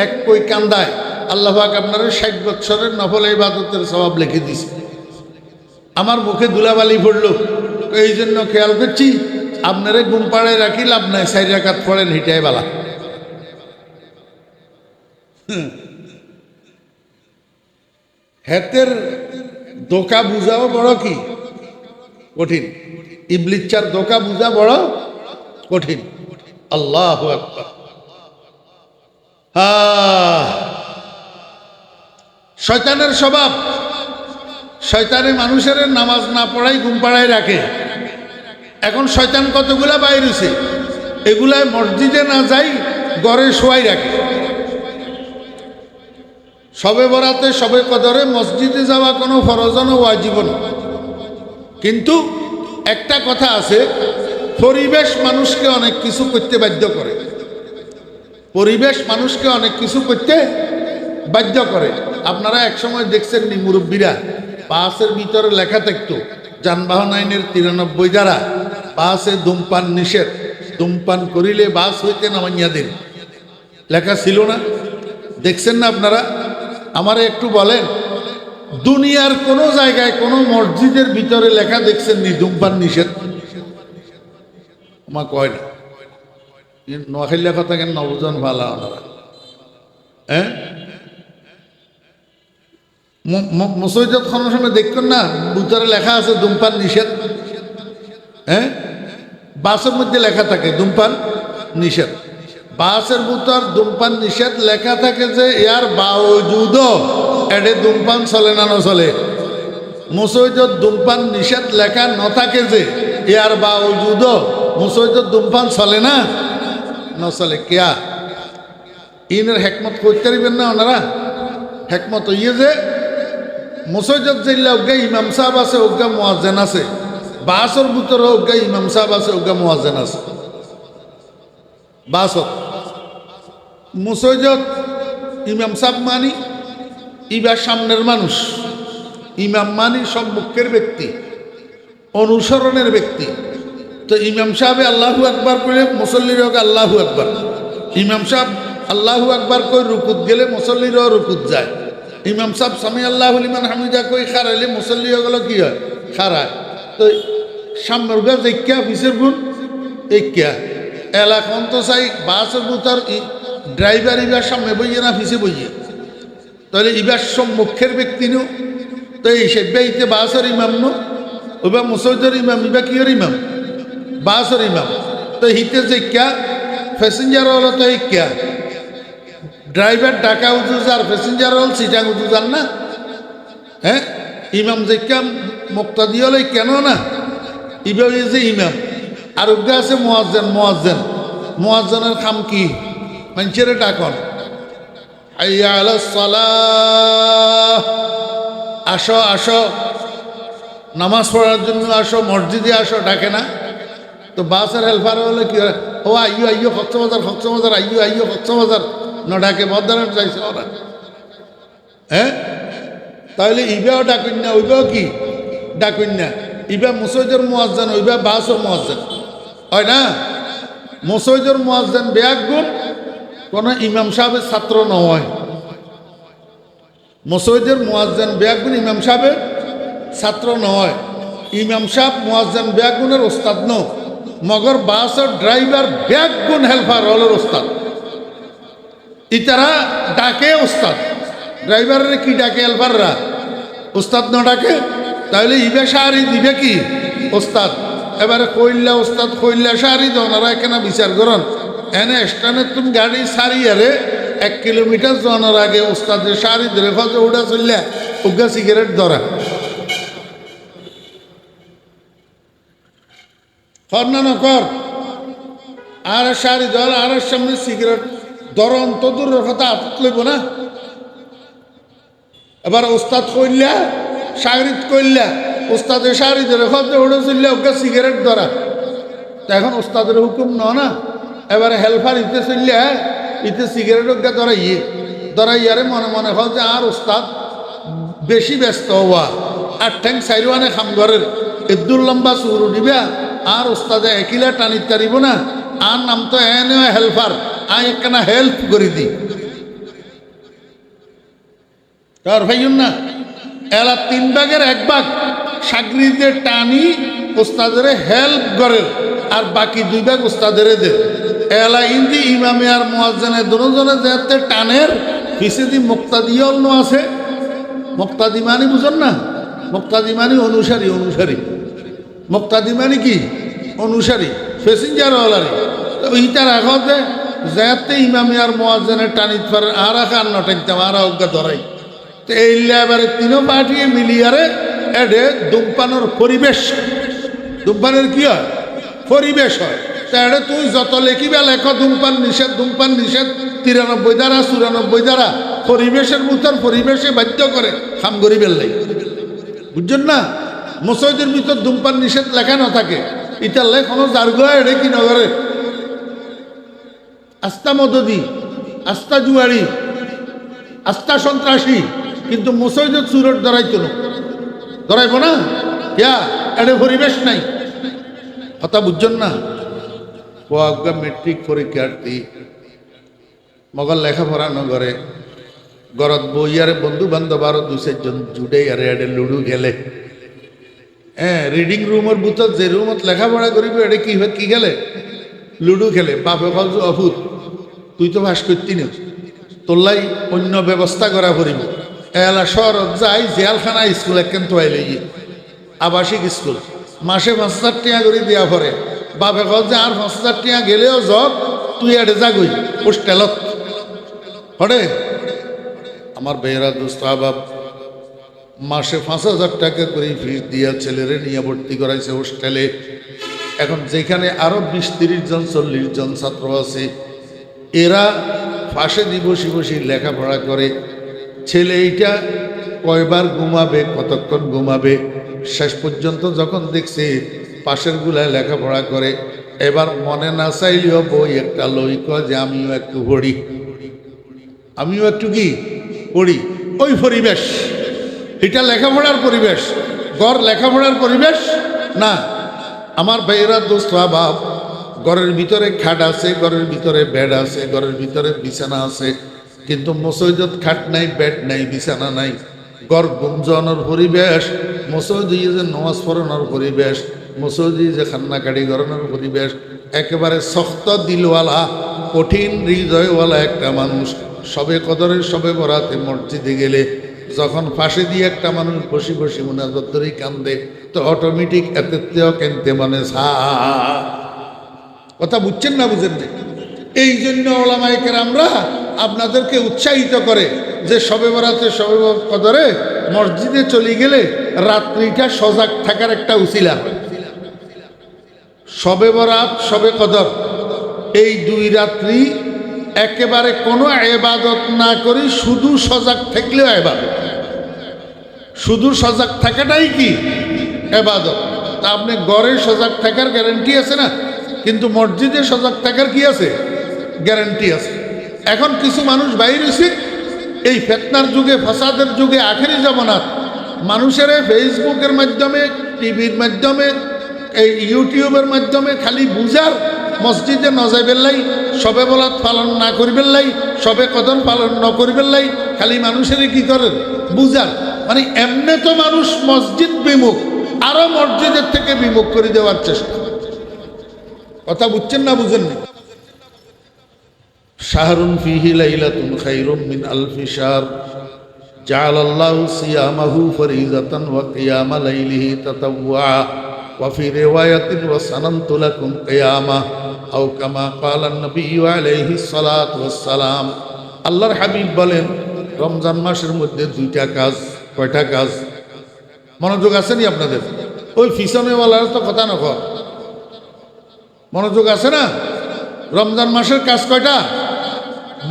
Speaker 1: এক কই কান্দায় আল্লাহ পাক আপনার 60 বছরের নফল ইবাদতের সওয়াব লিখে দিছে। আমার মুখে ধুলাবালি পড়ল, এই জন্য খেয়াল করছি আপনারে ঘুম পাড়ায় রাখি লাভ নাই, 4 রাকাত পড়েন, হিটাই বালা। হেতের ধোকা বুঝাও বড় কি কঠিন, ইবলিসের ধোকা বুঝা বড় কঠিন। আল্লাহু আকবার। শয়তানের স্বভাব, শয়তানে মানুষের নামাজ না পড়াই ঘুম পাড়ায় রাখে। এখন শয়তান কতগুলা বাইর হইছে, এগুলায় মসজিদে না যাই ঘরে শোয়াই রাখে। সবে বরাতে সবে কদরে মসজিদে যাওয়া কোনো ফরজ না ওয়াজিব না, কিন্তু একটা কথা আছে, পরিবেশ মানুষকে অনেক কিছু করতে বাধ্য করে, পরিবেশ মানুষকে অনেক কিছু করতে বাধ্য করে। আপনারা এক সময় দেখছেন নি মুরব্বীরা পাঁচের ভিতরে লেখা থাকতো যানবাহন আইনের 93 ধারা, বাসে ধূমপান নিষেধ, ধূমপান করিলে বাস হইতে নামাইয়া দিন, লেখা ছিল না? দেখছেন না আপনারা? আমারে একটু বলেন, দুনিয়ার কোনো জায়গায় কোনো মসজিদের ভিতরে লেখা দেখছেন নি ধূমপান নিষেধ? মা কয় না। নোয়াখাইলা কথা কেন নবজন ভালা ওনারা? হ্যাঁ, মসজিদ খানোর সময় দেখবেন না ভিতরে লেখা আছে ধূমপান নিষেধ? হ্যাঁ, বাসের মধ্যে লেখা থাকে ধূমপান নিষেধ। বাসের ভিতর ধূমপান নিষেধ লেখা থাকে যে ইয়ার বাওজুদ এডে ধূমপান চলে না নচলে। মসজিদত ধূমপান নিষেধ লেখা নথাকে যে ইয়ার বাওজুদ মসজিদত ধূমপান চলে না নচলে। কেয়া ইনের হেকমত করতে পারবেন না ওনারা? হেকমত ইয়ে যে মসজিদত যেগুলা ওগা ইমাম সাহেব আছে, ওগা মুয়াজ্জিন আছে। বাসর ভিতরে ওগা ইমাম সাহেব আছে, ওগা মুয়াজ্জিন আছে। বাসত মসজিদত ইমাম সাহেব মানি ইবার সামনের মানুষ, ইমাম মানি সম্মুখের ব্যক্তি, অনুসরণের ব্যক্তি। তো ইমাম সাহেবে আল্লাহু আকবার করে মুসল্লির হোক আল্লাহু আকবার। ইমাম সাহেব আল্লাহু আকবার কই রুকুত গেলে মুসল্লিরও রুকুত যায়। ইমাম সাহেব সামি আল্লাহু লিমান হামিদা কই খারাইলে মুসল্লি হলো কি হয়? খারায়। তো সামনের গা দেখা পিছের গুণ একা এলাকান তো চাই বাসের বুতার ড্রাইভার ইবার সামনে বইয়ে না পিছে বইয়ে, তাহলে ইবার সম্মুখের ব্যক্তি নো। তো এই সেবাইতে বাসের ইমাম নো, ওইবা মুসজিদের ইমাম, ইবা কিয়র ইমাম? বাসের ইমাম। তো হিতে যে ক্যা প্যাসেঞ্জার হলো তো এই ক্যা ড্রাইভার ঢাকা উজুজার, প্যাসেঞ্জার হল সিটাং উজুজার না? হ্যাঁ, ইমাম যে ক্যা মুক্তাদি হলে কেন না? ইবা যে ইমাম। আর উগা আছে মুয়াজ্জিন। মুয়াজ্জিনের কাম কি? মানুষের ডাকন, হাইয়া আলাস সালাহ, আসো আসো নামাজ পড়ার জন্য আসো, মসজিদে আসো, ডাকে না? তো বাসের হেল্পার হলে কি হয়? ও আইয়ো আইয়ো খচ্চবাজার আইয়ো আইয়ো খচ্চবাজার ন ডাকে বদানের চাইছে ওরা। হ্যাঁ, তাহলে ইবাও ডাকুন না, ওইবাও কি ডাকুন না? ইবা মুসজিদের মুয়াজ্জিন, ওইবা বাসের মুয়াজ্জিন হয় না? মসজিদের মুয়াজ্জিন বেয়াক গুণ কোন ইমাম সাহেবের ছাত্র নয়। মসজিদের মুয়াজ্জিন বেয়াক গুণ ইমাম সাহেবের ছাত্র নয়। ইমাম সাহেব মুয়াজ্জিন বেয়াক গুণের ওস্তাদ ন, মগর বাসের ড্রাইভার বেয়াক গুণ হেল্পার হলের ওস্তাদ। ইতারা ডাকে ওস্তাদ, ড্রাইভারের কি ডাকে হেল্পাররা? ওস্তাদ ন ডাকে। তাহলে ইবে সারি দিবে কি? ওস্তাদ। এবারে কইল্লা ওস্তাদ কইল্লা সারি ওনারা এখানে বিচার করন। এনে স্টানে তুমি গাড়ি সারিয়ারে 1 কিলোমিটার যাওয়ার আগে ওস্তাদের সারি ধরে ফজে উঠা চললে উগা সিগারেট ধরা কর না নকর। আর সারি ধর, আর সামনে সিগারেট ধর, অন্ত দূরের কথা হাত লইব না। এবার ওস্তাদ কইল্লা সাগরিত কইল্লা ওস্তাদের সারি ধরে ফজে উঠে চললে উগা সিগারেট ধরা। তো এখন ওস্তাদের হুকুম না। এবারে হেল্পার ইতে চললে ইতে সিগারেট উগা ধরাইয়ারে মনে মনে হয় যে আর ওস্তাদ বেশি ব্যস্ত হওয়া, আর ঠ্যাং সাইরওয়ানে খাম ঘরের এদুর লম্বা চুরু দিবা, আর ওস্তাদে একিলা টানিত তারিব না। আর নাম তো এনে হেল্পার, আই একখানা হেল্প করে দি তার ভাইন না। এলা 3 ভাগের 1 ভাগ সাগরিদের টানি ওস্তাদের হেল্প করে, আর বাকি 2 ভাগ ওস্তাদের দে। এলা ইন্দি ইমামে আর মুয়াজ্জিনে দুজনে যাতে টানের পিছে দি মুক্তাদি হল আছে। মুক্তাদি মানে বুঝুন না? মুক্তাদি মানে অনুসারী। মুক্তাদি মানে কি? অনুসারী, প্যাসেঞ্জার হলারি। ইটার আগতে যাতে ইমামে আর মুয়াজ্জিনে টানিত পারে, আর আখান নটাইতাম আর অজ্ঞা ধরাই। তো এইলে এবারে 3 পার্টিয়ে মিলিয়ারে এডে ধূমপানের পরিবেশ, ধূমপানের কি হয়? পরিবেশ হয়। তাহলে তুই যত লেখিবা লেখ ধূমপান নিষেধ 93 ধারা 94 ধারা পরিবেশের ভিতর পরিবেশে বাধ্য করে খাম করি বেললাই, বুঝছেন না? মসজিদের ভিতর ধূমপান নিষেধ লেখা না থাকে, ইটার লেখনো জার্গা এড়ে কি নগরে আস্তা মদদি, আস্তা জুয়ারি, আস্তা সন্ত্রাসী, কিন্তু মসজিদের চুরট ধরাইতো না, ধরাইব না? ইয়া এটা পরিবেশ নাই। কথা বুঝছেন না? ও আজ্ঞা মেট্রিক পরীক্ষার্থী মগল লেখাপড়া নগরে গরত বই আর বন্ধু বান্ধব আরো দু চারজন জুড়ে আরে এডে লুডু খেলে। হ্যাঁ, রিডিং রুমের ভিতর যে রুমত লেখাপড়া করিব এটা কি খেলে? লুডু খেলে। বাপে বলছো অভূত তুই তো ভাস করতি না, তোলাই অন্য ব্যবস্থা করা করিব। এলা শহরত যাই জেলখানা স্কুল একখান তো আইলে আবাসিক স্কুল মাসে ৫,০০০ টাকা করে দেওয়া পরে বাপে কল যে আর ৫,০০০ টাকা গেলেও যত তুই এডে যাগই হোস্টেলত পড়ে। আমার বেয়েরা দোস্ত আবাব মাসে ৫,০০০ টাকা করে ফিস দিয়া ছেলেরে নিয়ে ভর্তি করাইছে হোস্টেলে। এখন যেখানে আরো ২০-৩০ জন ৪০ জন ছাত্র আছে, এরা ফাঁসে বসে বসে লেখাপড়া করে। ছেলে এইটা কয়বার ঘুমাবে, কতক্ষণ ঘুমাবে, শেষ পর্যন্ত যখন দেখছে পাশের গুলায় লেখাপড়া করে, এবার মনে না চাইলেও বই একটা লই কয় যে আমিও একটু পড়ি, আমিও একটু কি পড়ি। ওই পরিবেশ, এটা লেখাপড়ার পরিবেশ, ঘর লেখাপড়ার পরিবেশ না। আমার ভাইয়েরা দোস্ত বাপ, ঘরের ভিতরে খাট আছে, ঘরের ভিতরে বেড আছে, ঘরের ভিতরে বিছানা আছে, কিন্তু মসজিদত খাট নাই, বেড নাই, বিছানা নাই। ঘর গুঞ্জনের পরিবেশ, মসজিদে যে নামাজ পড়ানোর পরিবেশ, মসজিদে যে খান্নাকাড়ি গড়ানোর পরিবেশ। একেবারে শক্ত দিলওয়ালা, কঠিন হৃদয়ওয়ালা একটা মানুষ সবে কদরের সবে বরাতে মসজিদে গেলে যখন ফাঁসে দিয়ে একটা মানুষ বসি বসি মুনাজাত ধরেই কান্দে, তো অটোমেটিক এতেও কেনতে মানে কথা বুঝছেন না? বুঝেন না? এই জন্য ওলামায়ে কেরামরা আপনাদেরকে উৎসাহিত করে যে সবে বরাতে সবে কদরে মসজিদে চলে গেলে রাত্রিটা সজাগ থাকার একটা উসিলা হয়। সবে বরাত সবে কদর এই দুই রাত্রি একেবারে কোনো ইবাদত না করি শুধু সজাগ থাকলেও ইবাদত, শুধু সজাগ থাকাটাই কি ইবাদত। তা আপনি ঘরে সজাগ থাকার গ্যারান্টি আছে না, কিন্তু মসজিদে সজাগ থাকার কি আছে? গ্যারান্টি আছে। এখন কিছু মানুষ বাইরে হয়েছে এই ফিতনার যুগে, ফাসাদের যুগে, আখেরি জামানাত মানুষের ফেসবুকের মাধ্যমে, টিভির মাধ্যমে, এই ইউটিউবের মাধ্যমে খালি বুঝার মসজিদে নজাইবেল্লাই, সবে বরাত পালন না করিবেল্লাই, সবে কদর পালন ন করিবেল্লাই, খালি মানুষের কি করেন বুঝার। মানে এমনি তো মানুষ মসজিদ বিমুখ, আরো মসজিদের থেকে বিমুখ করে দেওয়ার চেষ্টা। কথা বুঝছেন না? বুঝেন না? শাহরুন ফিহি লাইলাতুন খায়রুম মিন আলফি শাহর জাআলাল্লাহু সিয়ামাহু ফরিজাতান ওয়া কিয়ামা লাইলিহি তাতাওয়া ওয়া ফি রিওয়ায়াতিন ওয়া সানানতু লাকুম কিয়ামা আও কামা ক্বালা নবী আলাইহিস সালাতু ওয়াস সালাম। আল্লাহর হাবিব বলেন, রমজান মাসের মধ্যে দুইটা কাজ। কয়টা কাজ? মনোযোগ আছে নি আপনাদের? ওই পিছনেওয়ালার তো কথা নক, মনোযোগ আছে না? রমজান মাসের কাজ কয়টা?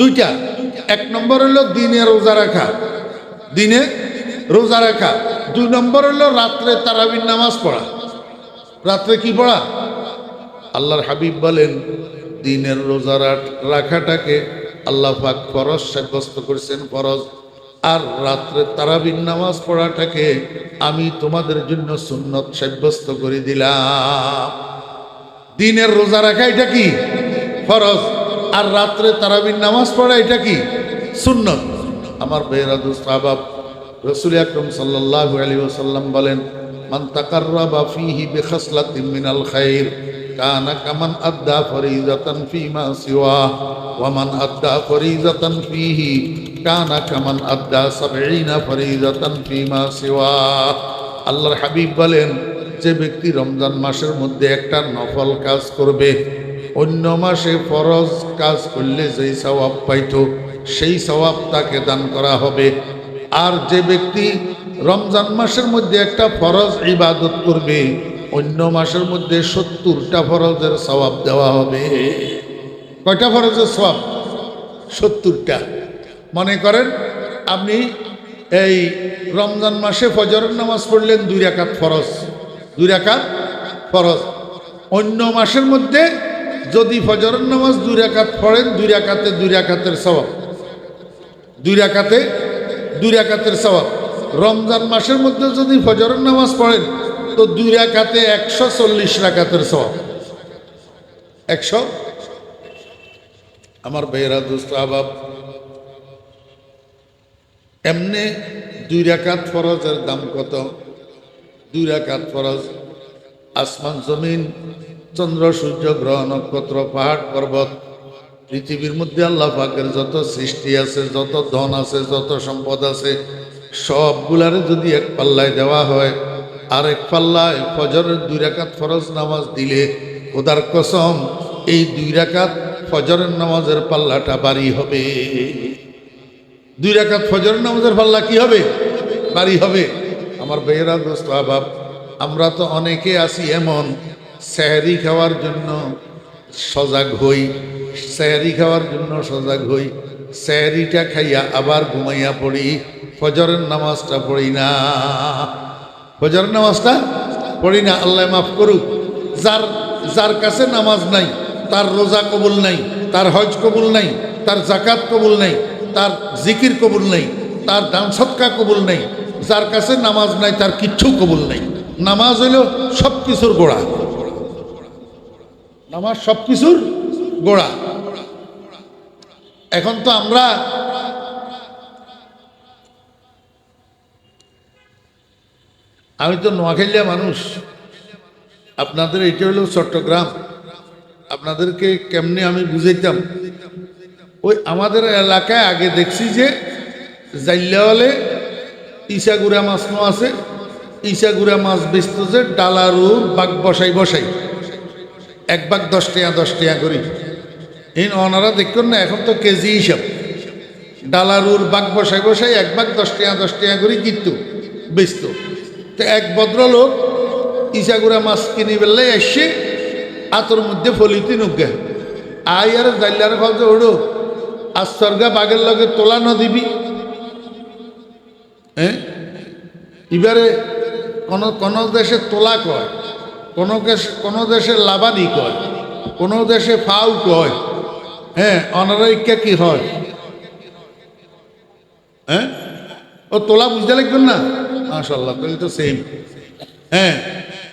Speaker 1: দুইটা। এক নম্বর হলো দিনে রোজা রাখা, দিনে রোজা রাখা। দুই নম্বর হলো রাত্রে তারাবির নামাজ পড়া। রাত্রে কি পড়া? আল্লাহর হাবিব বলেন, দিনের রোজা রাখাটাকে আল্লাহ পাক ফরজ সাব্যস্ত করেছেন, ফরজ। আর রাত্রে তারাবির নামাজ পড়াটাকে আমি তোমাদের জন্য সুন্নত সাব্যস্ত করে দিলাম। দিনের রোজা রাখা এটা কি? ফরজ। আর রাত্রে তারাবির নামাজ পড়া এটা কি? সুন্নত। আমার ভাইয়েরা দোস্ত আহবাব, রাসূল আকরাম সাল্লাল্লাহু আলাইহি ওয়াসাল্লাম বলেন, মান তাকাররাবা ফীহি বিখাসলাতিন মিনাল খায়র কানা কামান আদ্দা ফরিজাতান ফীমা সিওয়া ওয়া মান আদ্দা ফরিজাতান ফীহি কানা কামান আদ্দা ৭০ ফরিজাতান ফীমা সিওয়া। আল্লাহর হাবিব বলেন, যে ব্যক্তি রমজান মাসের মধ্যে একটা নফল কাজ করবে, অন্য মাসে ফরজ কাজ করলে যেই সওয়াব পাইতো সেই সওয়াব তাকে দান করা হবে। আর যে ব্যক্তি রমজান মাসের মধ্যে একটা ফরজ ইবাদত করবে, অন্য মাসের মধ্যে ৭০টা ফরজের সওয়াব দেওয়া হবে। কয়টা ফরজের সওয়াব? ৭০টা। মনে করেন আপনি এই রমজান মাসে ফজরের নামাজ পড়লেন 2 রাকাত ফরজ, 2 রাকাত ফরজ। অন্য মাসের মধ্যে যদি ফজরের নামাজ 2 রাকাত পড়েন, 2 রাকাতে 2 রাকাতের সওয়াব, 2 রাকাতে 2 রাকাতের সওয়াব। রমজান মাসের মধ্যে যদি ফজরের নামাজ পড়েন তো 2 রাকাতে 140 রাকাতের সওয়াব। 100। আমার ভাইয়েরা, দোস্ত আহবাব, এমনি 2 রাকাত ফরজের দাম কত? 2 রাকাত ফরজ, আসমান জমিন, চন্দ্র সূর্য গ্রহ নক্ষত্র পাহাড় পর্বত, পৃথিবীর মধ্যে আল্লাহ পাকের যত সৃষ্টি আছে, যত ধন আছে, যত সম্পদ আছে, সবগুলারে যদি এক পাল্লায় দেওয়া হয়, আর এক পাল্লায় ফজরের 2 রাকাত ফরজ নামাজ দিলে, খোদার কসম এই 2 রাকাত ফজরের নামাজের পাল্লাটা ভারী হবে। 2 রাকাত ফজরের নামাজের পাল্লা কি হবে? ভারী হবে। আমার ভাইয়েরা, দোস্ত আহবাব, আমরা তো অনেকে আছি এমন, সেহরি খাওয়ার জন্য সজাগ হই, সেহরি খাওয়ার জন্য সজাগ হই, সেহরিটা খাইয়া আবার ঘুমাইয়া পড়ি, ফজরের নামাজটা পড়ি না। ফজরের নামাজটা পড়ি না। আল্লাহ মাফ করুক। যার কাছে নামাজ নাই, তার রোজা কবুল নাই, তার হজ কবুল নাই, তার জাকাত কবুল নাই, তার জিকির কবুল নাই, তার দান সৎকা কবুল নাই। যার কাছে নামাজ নাই তার কিচ্ছু কবুল নাই। নামাজ হইল সব কিছুর গোড়া। নামাজ সব কিছুর গোড়া। এখন তো আমি তো নোয়াখালিয়া মানুষ, আপনাদের এটা হলো চট্টগ্রাম, আপনাদেরকে কেমনে আমি বুঝাইতাম। ওই আমাদের এলাকায় আগে দেখছি যে জাইল্লাওয়ালে ইসাগুড়া মাছ নো আছে, ইসাগুড়া মাছ বেচতেছে ডালারুর বাঘ বসাই বসাই, 1 বাঘ 10 টাকা 10 টাকা করি। এই ওনারা দেখুন না, এখন তো কেজি হিসাব। ডালারুর বাঘ বসাই বসাই 1 বাঘ 10 টাকা 10 টাকা করি কিন্তু বেচত। তো এক ভদ্রলোক ইসাগুড়া মাছ কিনি বেললে এসে আতর মধ্যে ফলিতি নুগে আই আর জাইলার ভাবছে ওড়ো আশ্চর্যা বাঘের লগে তোলা ন দিবি। হ্যাঁ, এবারে কোন দেশে তোলা কয়, কোন দেশে লাবানি কয়, কোন দেশে ফাউ কয়। হ্যাঁ, অনারাইকা কি হয়? হ্যাঁ, ও তোলা বুঝতে লাগবেন না? মাশাআল্লাহ, তাহলে তো সেম। হ্যাঁ,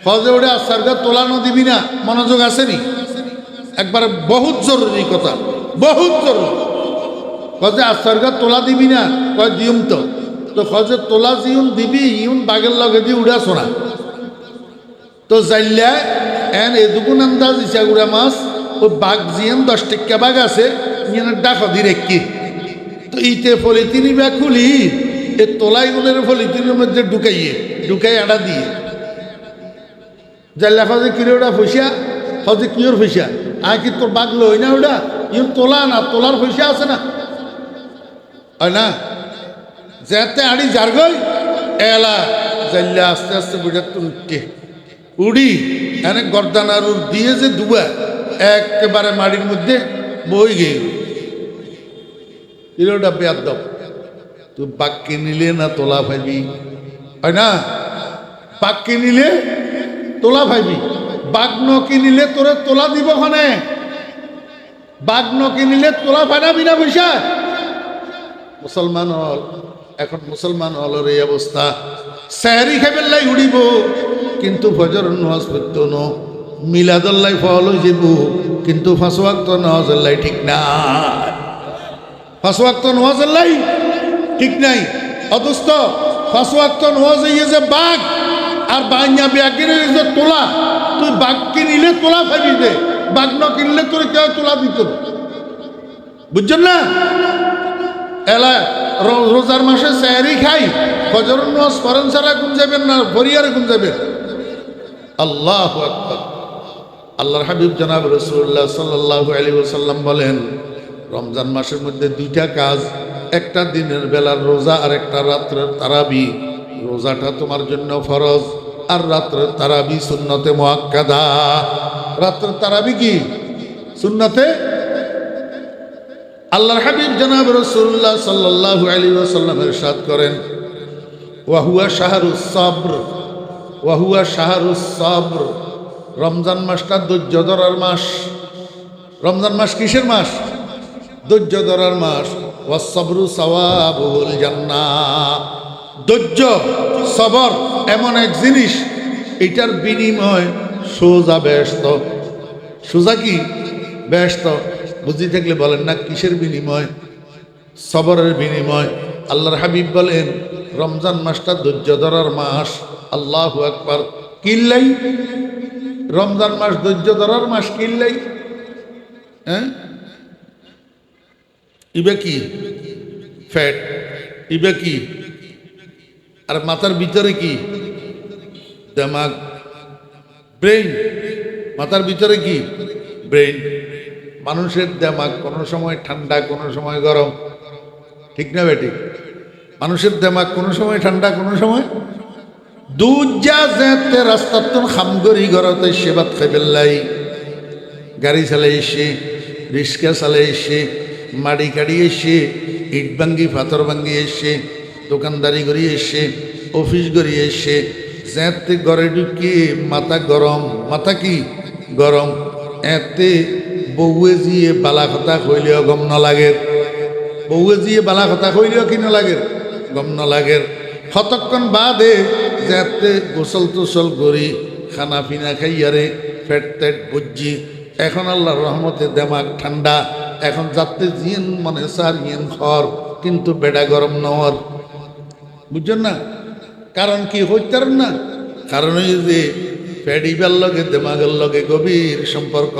Speaker 1: ফজে ওটা আশ্চর্যা তোলা ন দিবি না, মনোযোগ আসেনি? একবারে বহুত জরুরি কথা, বহুত জরুরি। ফজে আশ্চর্যা তোলা দিবি না, কয় দিউম তো ফজে তোলা জিউন দিবি, ইউন বাঘের লগে দিয়ে উড়া শোনা। তো জাইল্লা এন এদুকুন আন্দাজ ইসাগুড়া মাছ, ওই বাঘ জিয়ান 10 টাকা বাঘ আছে, ইয়ে ডাক দিরেক্কি। তো ইতে ফলিতিনি বা খুলি এ তোলাইগুলোর ফলিতিনের মধ্যে ঢুকাই আড়া দিয়ে জাইল্লা ফজে কিরে ওটা পয়সা, ফজে কিওর পয়সা, আর কি তোর বাঘ লই না ওটা, ইউন তোলা না, তোলার পয়সা আছে না, হয় না? যেতে আড়ি যারগই এলা জাইল্লা আস্তে আস্তে বুঝাতে উড়ি এনে গর্দানার দিয়ে যে ডুবা একেবারে মাটির মধ্যে বই গে ইলোটা বেয়াদ দাও। তুই বাক্যে নিলে না তোলা পাইবি, হয় না? বাক্যে নিলে তোলা পাইবি, বাঘ ন কিনিলে তোরে তোলা দিব ওখানে, বাঘ ন কিনিলে তোলা পাইনাবি না পয়সা। মুসলমান হল, এখন মুসলমান হলের এই অবস্থা। সেহরি খাইবেলাই উড়িব কিন্তু ফজর নামাজ পড়তো ন, মিলাদুল্লাহ ফল হয়ে যাব কিন্তু 5 ওয়াক্ত নামাজুল্লাহ ঠিক নাই, 5 ওয়াক্ত নামাজুল্লাহ ঠিক নাই। অদুস্ত 5 ওয়াক্ত নামাজ হয়ে যে বাঘ আর বাঙা ব্যাগের যে তোলা, তুই বাঘ কিনিলে তোলা ফাইবি দে, বাঘ ন কিনলে তোর কেউ তোলা দিত, বুঝছেন না? এলা রোজার মাসে সেহরি খাই, ফজর নামাজ পড়েন ছাড়া কোন যাবেন না, ফরিয়ারে কোন যাবেন? আল্লাহু আকবার। আল্লাহর হাবিব জনাব রাসূলুল্লাহ সাল্লাল্লাহু আলাইহি ওয়াসাল্লাম বলেন, রমজান মাসের মধ্যে 2টা কাজ, একটা দিনের বেলার রোজা আর একটা রাত্রের তারাবি। রোজাটা তোমার জন্য ফরজ আর রাত্রের তারাবি সুন্নতে মুআক্কাদা। রাত্রের তারাবি কি? সুন্নতে। আল্লাহর হাবিব জনাব রাসূলুল্লাহ সাল্লাল্লাহু আলাইহি ওয়াসাল্লাম ইরশাদ করেন, ওয়া হুয়া শাহরুস সাবর, ওয়া হুয়া শাহরুস সাবর। রমজান মাসটা ধৈর্য ধরার মাস। রমজান মাস কিসের মাস? ধৈর্য ধরার মাস। ওয়াস সাবরু সাওয়াবুল জান্নাহ। ধৈর্য সবর এমন এক জিনিস, এটার বিনিময় সোজা ব্যস্ত। সোজা কি ব্যস্ত? বুঝি থাকলে বলেন না কিসের বিনিময়? সবরের বিনিময়। আল্লাহর হাবিব বলেন রমজান মাসটা ধৈর্য ধরার মাস। আল্লাহু আকবার। কিল্লাই রমজান মাস ধৈর্য ধরার মাস, কিল্লাই হ্যাঁ? ইবে কি ফ্যাট, ইবে কি? আর মাথার ভিতরে কি? দিমাগ, ব্রেইন। মাথার ভিতরে কি? ব্রেইন। মানুষের দিমাগ কোনো সময় ঠান্ডা, কোনো সময় গরম, ঠিক না বেটি? মানুষের দিমাগ কোনো সময় ঠান্ডা, কোনো সময় দুজা যেতে রাস্তার খামগরি ঘরতে সেবাত খাই পেল্লাই। গাড়ি চালাই এসে, রিক্সা চালাই এসে, মাড়ি কাড়ি এসে, ইট ভাঙ্গি পাথর ভাঙ্গি এসে, দোকানদারি করি এসে, অফিস করি এসে, যেতে ঘরে ঢুকি মাথা গরম। মাথা কি গরম? এতে বউয়ে জিয়ে বালা কথা কইলেও গম ন লাগে। বউয়ে জিয়ে বালা কথা কইলেও কি ন লাগে? গম ন লাগে। কতক্ষণ বাদে যাতে গোসল টোসল করি, খানা পিনা খাইয়ারে ফেট টেট বুঝছি। এখন আল্লাহর রহমতে দেমাগ ঠান্ডা। এখন যাতে জিয়েন মনে সার ইয়েন খর, কিন্তু বেড়া গরম নর। বুঝছেন না? কারণ কি হইতার না? কারণ ওই যে ফ্যাডিবার লগে দেমাগের লগে গভীর সম্পর্ক।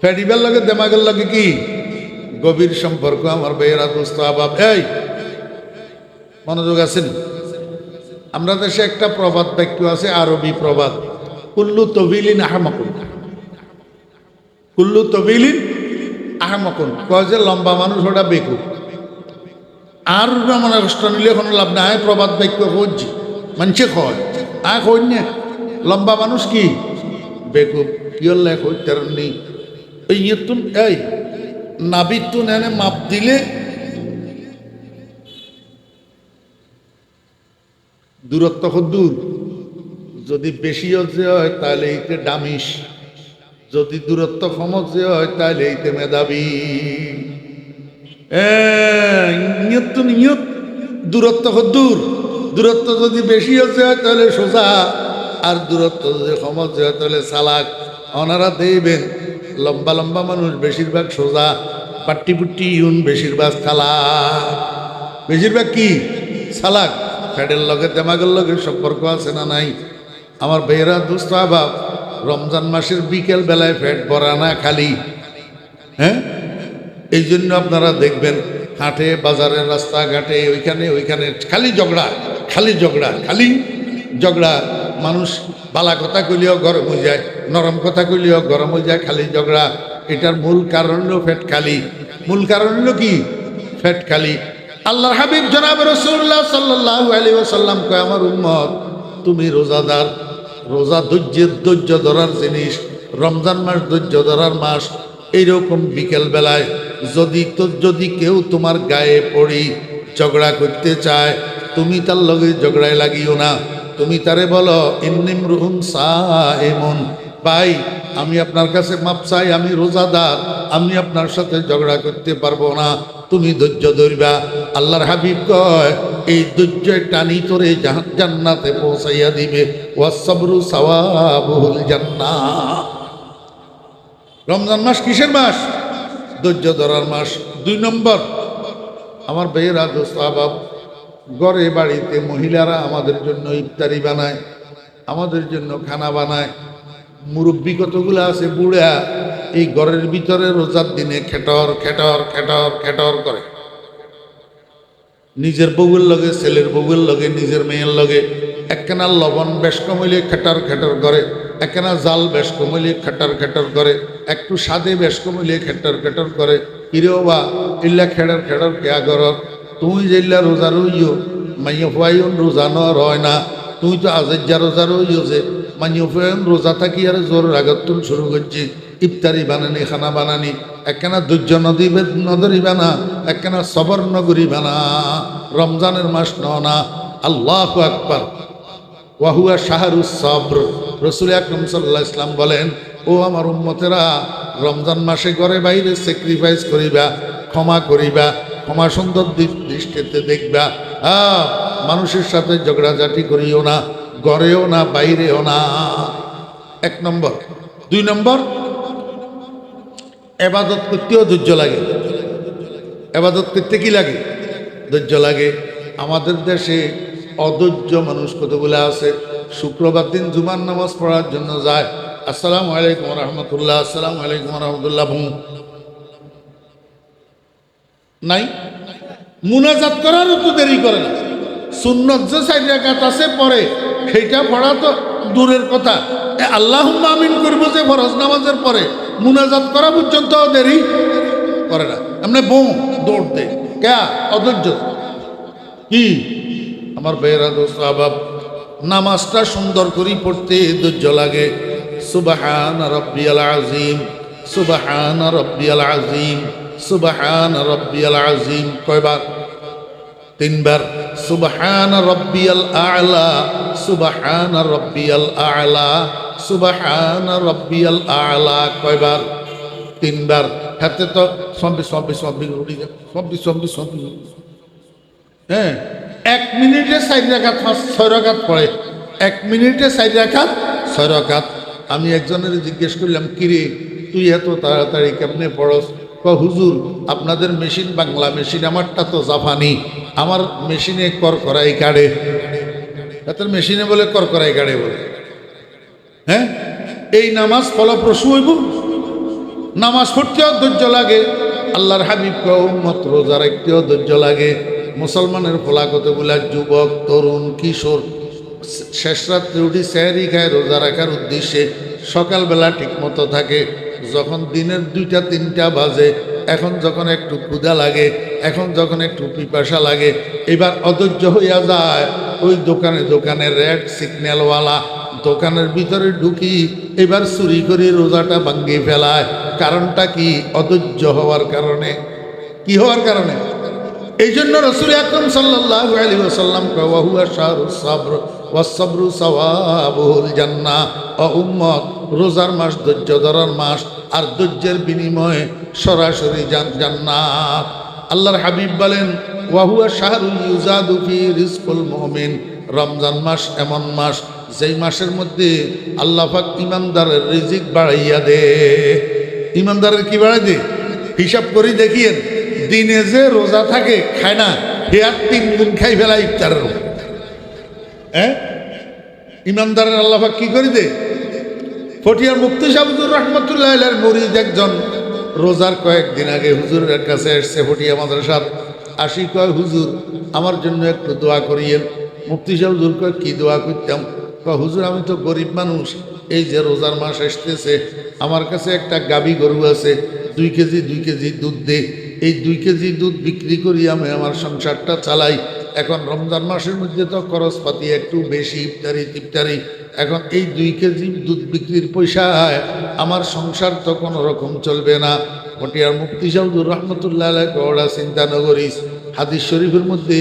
Speaker 1: ফ্যাডিবার লগে দেমাগের লগে কি গভীর সম্পর্ক। আমার ভাইয়েরা, দোস্ত, আবাব, এই মনোযোগ আছেন? আমরা দেশে একটা প্রবাদ বাক্য আছে, আরবি প্রবাদ, কুল্লু তবিলিন আহমাকুন। কুল্লু তবিলিন আহমাকুন কয় যে লম্বা মানুষ ওটা বেকুব। আর মনে কষ্ট নিলে কোনো লাভ নাই। প্রবাদ বাক্য হচ্ছে মানুষে কয় কই না লম্বা মানুষ কি বেকুব। কি হল্লে কইতার নেই। ওই ইয়েতুন এই নাবিতুন এনে মাপ দিলে দূরত্ব দূর। যদি বেশি যে হয় তাহলে এইতে ডামিস, যদি দূরত্ব কম যে হয় তাহলে এইতে মেধাবী। দূরত্ব দূর। দূরত্ব যদি বেশি হচ্ছে হয় তাহলে সোজা, আর দূরত্ব যদি কম হচ্ছে হয় তাহলে চালাক। ওনারা দেখবেন লম্বা লম্বা মানুষ বেশিরভাগ সোজা, পাট্টি পুট্টি ইউন বেশিরভাগ চালাক। বেশিরভাগ কি চালাক। ফ্যাটের লগে দেমাগের লগে সম্পর্ক আছে না নাই? আমার ভাইয়েরা, দোস্ত, আবাব, রমজান মাসের বিকেল বেলায় ফ্যাট ভরা না খালি। হ্যাঁ, এই জন্য আপনারা দেখবেন হাটে বাজারের রাস্তাঘাটে ওইখানে ওইখানে খালি ঝগড়া, খালি ঝগড়া, খালি ঝগড়া। মানুষ বালা কথা কইলেও গরম হয়ে যায়, নরম কথা কইলেও গরম হয়ে যায়, খালি ঝগড়া। এটার মূল কারণ হলো ফ্যাট খালি। মূল কারণ হলো কি? ফ্যাট খালি। আল্লাহর হাবিব জনাব রাসূলুল্লাহ সাল্লাল্লাহু আলাইহি ওয়াসাল্লাম কয়, আমার উম্মত তুমি রোজাদার। রোজা ধৈর্য ধরার জিনিস। রমজান মাস ধৈর্য ধরার মাস। এইরকম বিকেল বেলায় যদি কেউ তোমার গায়ে পড়ি ঝগড়া করতে চায়, তুমি তার লগে ঝগড়ায় লাগিও না। তুমি তারে বলো, ইন্নিমরুহুন সাইমুন, ভাই আমি আপনার কাছে মাপ চাই, আমি রোজাদার, আমি আপনার সাথে ঝগড়া করতে পারবো না, তুমি ধৈর্য ধরবা। আল্লাহর হাবিব কয়, এই ধৈর্যের টানি তোরে জান্নাতে পৌঁছাইয়া দিবে। ওয়াসসাবরু সাওয়াবুল জান্নাহ। রমজান মাস কিসের মাস? ধৈর্য ধরার মাস। 2 নম্বর, আমার ভাইয়েরা, দোস্ত, আবাব, ঘরে বাড়িতে মহিলারা আমাদের জন্য ইফতারি বানায়, আমাদের জন্য খানা বানায়। মুরব্বী কতগুলো আছে বুড়া, এই ঘরের ভিতরে রোজার দিনে খেটর খেটর খেটর খেটর করে। নিজের বউয়ের লগে, ছেলের বউয়ের লগে, নিজের মেয়ের লগে একখানা লবণ বেশ কমইলে খেটর খেটর করে, একখানা জাল বেশ কমইলে খেটর খেটর করে, একটু স্বাদে বেশ কমইলে খেটর খেটর করে। কিরে বা ইল্লা খেটর খেটর কেয়া কর? তুই যেইলা রোজা রইও মাইয়া ফুয়াইন রোজা হয় না। তুই তো আজের রোজা রইও যে মাইয়া ফুয়াইন রোজা থাকি আর জোর রাগতুল শুরু করছি ইফতারি বানানি, খানা বানানি। একখানা ধৈর্য নদরিবা না, একখানা সবর নগরিবা না। রমজানের মাস না। আল্লাহু আকবার। ওয়াহুয়া শাহরুস সবর। রাসূল আকরাম সাল্লাল্লাহু আলাইহি ওয়াসাল্লাম বলেন, ও আমার উম্মতেরা, রমজান মাসে ঘরে বাইরে স্যাক্রিফাইস করিবা, ক্ষমা করিবা, ক্ষমা সুন্দর দৃষ্টিতে দেখবা। মানুষের সাথে ঝগড়াঝাটি করিও না। ঘরেও না বাইরেও না। 1 নম্বর। 2 নম্বর, এবাদত করতেও ধৈর্য লাগে। এবাদত করতে কি লাগে? ধৈর্য লাগে। আমাদের দেশে অধৈর্য মানুষ কতগুলো আছে। শুক্রবার দিন জুমার নামাজ পড়ার জন্য যায়, আসসালামু আলাইকুম রহমতুল্লাহ, আসসালামু আলাইকুম রহমতুল্লাহ, নাই। মুনাজাত করারও তো দেরি করে না। সুন্নত যে 4 রাকাত আছে পরে, সেইটা পড়া তো দূরের কথা, আল্লাহুম্মা আমিন করবো যে ফরজ নামাজের পরে, মুনাজাত করা পর্যন্ত দেরি করে না। এমনি দৌড় দে কে? অধৈর্য। কি আমার বেহরা দোস্ত আবাব, নামাজটা সুন্দর করে পড়তে ধৈর্য লাগে। সুবহান রাব্বিয়াল আযীম, সুবহান রাব্বিয়াল আযীম, সুবহান রাব্বিয়াল আযীম। কয়বার? 3 বার। সুবহান রাব্বিয়াল আ'লা, সুবহান রাব্বিয়াল আ'লা, সুবহান রাব্বিয়াল আ'লা। কয়বার? 3 বার। হাতে তো সব্বি উড়ি যায়, সব্বি। হ্যাঁ, 1 মিনিটে 4 রাকাত 6 রাকাত পড়ে। 1 মিনিটে 4 রাকাত 6 রাকাত। আমি একজনের জিজ্ঞেস করলাম, কিরে তুই এত তাড়াতাড়ি কেমনে পড়স? হুজুর, আপনাদের মেশিন বাংলা মেশিন, আমারটা তো জাপানি, আমার মেশিনে করকরাই কাড়ে। তাদের মেশিনে বলে করকরাই কাড়ে বলে। হ্যাঁ, এই নামাজ ফলপ্রসূ হইব? নামাজ পড়তেও ধৈর্য লাগে। আল্লাহর হাবিব উম্মত রোজা রাখতেও ধৈর্য লাগে। মুসলমানের ফলা কতগুলা যুবক, তরুণ, কিশোর শেষ রাত্রে উঠি সেহরি খায় রোজা রাখার উদ্দেশ্যে, সকালবেলা ঠিক মতো থাকে। যখন দিনের 2টা-3টা বাজে, এখন যখন একটু ক্ষুধা লাগে, এখন যখন একটু পিপাসা লাগে, এবার অধৈর্য হইয়া যায়। ওই দোকানে রেড সিগন্যালওয়ালা দোকানের ভিতরে ঢুকি, এবার চুরি করে রোজাটা ভাঙ্গিয়ে ফেলায়। কারণটা কি? অধৈর্য হওয়ার কারণে। কি হওয়ার কারণে? এই জন্য রাসূল আকরাম সাল্লাল্লাহু আলাইহি ওয়াসাল্লাম কয়, ওয়া হুয়া শাহরুস সাবর ওয়াস সাবরু সাওয়াবুল জান্নাহ। ও উম্মত, রোজার মাস ধৈর্য ধরার মাস, আর ধৈর্যের বিনিময়ে সরাসরি জান্নাত। আল্লাহর হাবিব বলেন, ওয়া হুয়া শাহরুল ইউজাদু ফি রিজকুল মুমিন। রমজান মাস এমন মাস, যেই মাসের মধ্যে আল্লাহ পাক ইমানদারের রিজিক বাড়াইয়া দে। ইমানদারের কি বাড়াই দে? হিসাব করে দেখিয়েন, দিনে যে রোজা থাকে খায় না, হেয়ার 3 গুণ খাই ফেলা ইফতারের। হ্যাঁ, ইমানদারের আল্লাহ পাক কি করে দে? ফটিয়ার মুফতি সাহেবুর রহমতুল্লাহ আলাইহির মুরিদ একজন রোজার কয়েকদিন আগে হুজুরের কাছে এসছে ফটিয়া মাদ্রাসার। আসি কয়, হুজুর আমার জন্য একটু দোয়া করিয়েন। মুফতি সাহেব হুজুর কয়, কি দোয়া করতাম? কয়, হুজুর আমি তো গরিব মানুষ, এই যে রোজার মাস আসতেছে, আমার কাছে একটা গাভী গরু আছে, 2 কেজি দুধ দে। এই 2 কেজি দুধ বিক্রি করি আমি আমার সংসারটা চালাই। এখন রমজান মাসের মধ্যে তো খরচপাতি একটু বেশি, ইফতারি। এখন এই 2 কেজি দুধ বিক্রির পয়সায় আমার সংসার তো কোনো রকম চলবে না। পটিয়ার মুফতি সাহেবুর রহমতুল্লাহ আলাইহি ওরা চিন্তা ন করিস। হাদিস শরীফের মধ্যে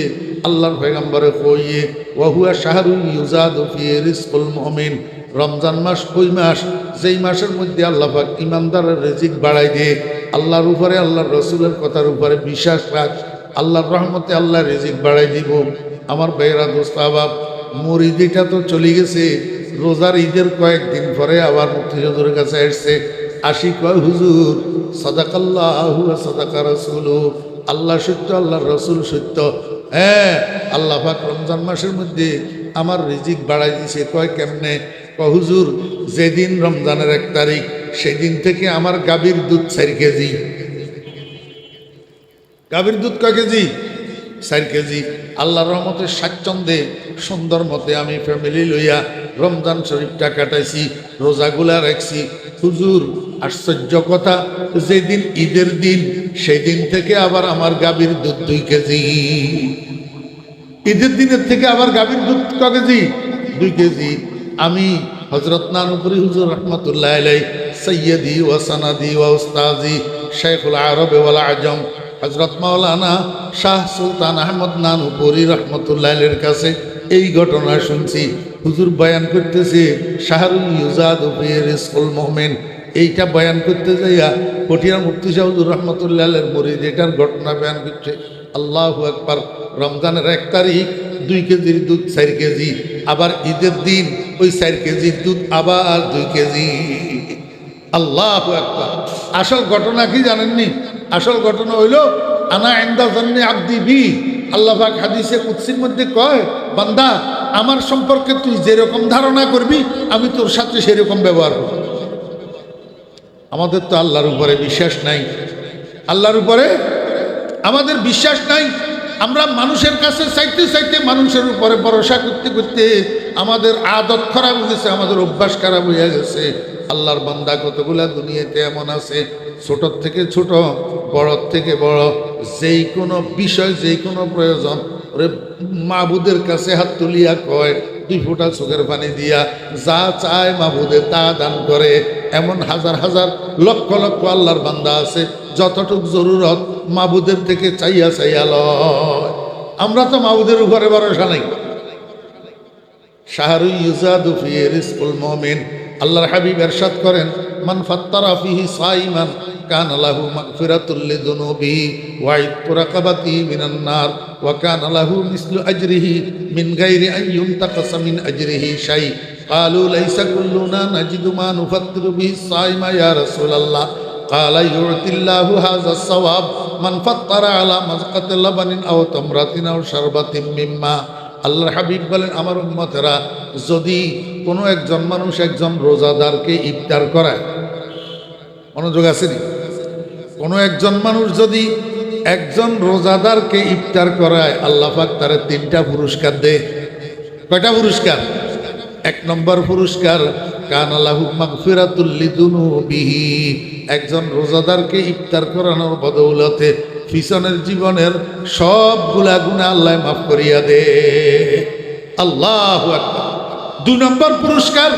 Speaker 1: আল্লাহর পয়গম্বরে কইয়ে, ওয়া হুয়া শাহরুল ইউজাদু ফি রিজকুল মুমিন। রমজান মাস ওই মাস, যেই মাসের মধ্যে আল্লাহ পাক ইমানদারের রিজিক বাড়াই দিয়ে। আল্লাহর উপরে, আল্লাহর রসুলের কথার উপরে বিশ্বাস রাখ, আল্লাহর রহমতে আল্লাহ রিজিক বাড়াই দিব। আমার ভাইয়েরা দোস্ত আবাব, মুরিদিটা তো চলে গেছে। রোজার ঈদের কয়েকদিন পরে আবার মুফতি হুজুরের কাছে আসছে। আসি কয়, হুজুর সাদাকাল্লাহু ওয়া সাদাকা রাসূলুহু, আল্লাহ সত্য, আল্লাহর রসুল সত্য। হ্যাঁ, আল্লাহ পাক রমজান মাসের মধ্যে আমার রিজিক বাড়াই দিছে। কয় কেমনে? কয়, হুজুর যেদিন রমজানের 1 তারিখ, সেদিন থেকে আমার গাভীর দুধ 4 কেজি। গাভীর দুধ কয় কেজি? 4 কেজি। আল্লাহর রহমতে স্বাচ্ছন্দ্যে সুন্দর মতে আমি ফ্যামিলি লইয়া রমজান শরীফটা কাটাইছি, রোজাগুলা রাখছি। হুজুর আশ্চর্য কথা, যেদিন ঈদের দিন, সেই দিন থেকে আবার আমার গাভীর দুধ 2 কেজি। ঈদের দিনের থেকে আবার গাভীর দুধ কয় কেজি? 2 কেজি। আমি হযরত নানুপুরি হুজুর রহমতুল্লাহ আলাইহি, সৈয়দি ওয়া সানাদি ওয়া উস্তাজি শাইখুল আরব ওয়াল আজম হযরত মাওলানা শাহ সুলতান আহমদ নানুপুরি রহমতুল্লাহ আলাইহির কাছে এই ঘটনা শুনছি। হুজুর বয়ান করতেছে শাহরুল ইউজাদু ফি রিজকুল মুমিন। এইটা বয়ান করতে যাইয়া পটিয়ার মুফতি সাহেব হুজুর রহমতুল্লাহ আলাইহির মুরিদ এটার ঘটনা বয়ান করছে। আল্লাহু আকবার। রমজানের 1 তারিখ 2 কেজির দুধ 4 কেজি, আবার ঈদের দিন ওই 4 কেজি দুধ আবার 2 কেজি। আল্লাহু আকবার। আসল ঘটনা কি জানেননি? আসল ঘটনা হইল আনা ইনদা যান্নি আব্দি বি। আল্লাহ পাক হাদিসে কুদসির মধ্যে কয়, বান্দা আমার সম্পর্কে তুই যেরকম ধারণা করবি আমি তোর সাথে সেরকম ব্যবহার করব। আমাদের তো আল্লাহর উপরে বিশ্বাস নাই, আল্লাহর উপরে আমাদের বিশ্বাস নাই। আমরা মানুষের কাছে চাইতে চাইতে, মানুষের উপরে ভরসা করতে করতে আমাদের আদত খারাপ হয়ে গেছে, আমাদের অভ্যাস খারাপ হয়ে গেছে। আল্লাহর বান্দা কতগুলা দুনিয়াতে এমন আছে, ছোটর থেকে ছোট, বড়র থেকে বড়, যেই কোনো বিষয়, যেই কোনো প্রয়োজন ওরে মাবুদের কাছে হাত তুলিয়া কয়, 2 ফোঁটা চোখের পানি দিয়া যা চায় মাবুদে তা দান করে। এমন হাজার হাজার লক্ষ লক্ষ আল্লাহর বান্দা আছে, যতটুক জরুরত মাবুদের থেকে চাইয়া চাইয়া লয়। আমরা তো মাবুদের উপরে ভরসা নাই। শাহরুল ইউজাদু ফি রিজকুল মুমিন, আল্লাহর হাবিব ইরশাদ করেন, মান ফাত্তারা ফিহি সাইমান কানা লাহু মাগফিরাতুল লিযুনুবিহি ওয়া ইতকু রাকাবাতিহি মিনান নার ওয়া কানা লাহু মিসলু আজরিহি মিন গায়রি আন ইউনতাকাসা মিন আজরিহি শাই। ক্বালু লাইসা কুল্লুনা নাজিদু মা নুফাত্তিরু বিহি সাইমা ইয়া রাসূলাল্লাহ। ক্বালা ইউতিল্লাহু হাযাস সাওয়াব মান ফাত্তারা আলা মাযকাতি লাবানিন আও তামরাতিন আও শারবাতিন মিম্মা। আল্লাহর হাবিব বলেন, আমার উম্মতেরা, যদি কোনো একজন মানুষ একজন রোজাদারকে ইফতার করায়, মনোযোগ আছে নি, কোনো একজন মানুষ যদি একজন রোজাদারকে ইফতার করায়, আল্লাহ পাক তারে 3টা পুরস্কার দেয়। কয়টা পুরস্কার? 1 নম্বর পুরস্কার, কানা লাহু মাগফিরাতুল লিযুনুবিহি, একজন রোজাদারকে ইফতার করানোর বদৌলতে পিছনের জীবনের সবগুলা গুনাহ আল্লাহ মাফ করিয়া দে। আল্লাহু আকবার। 2 নম্বর পুরস্কার,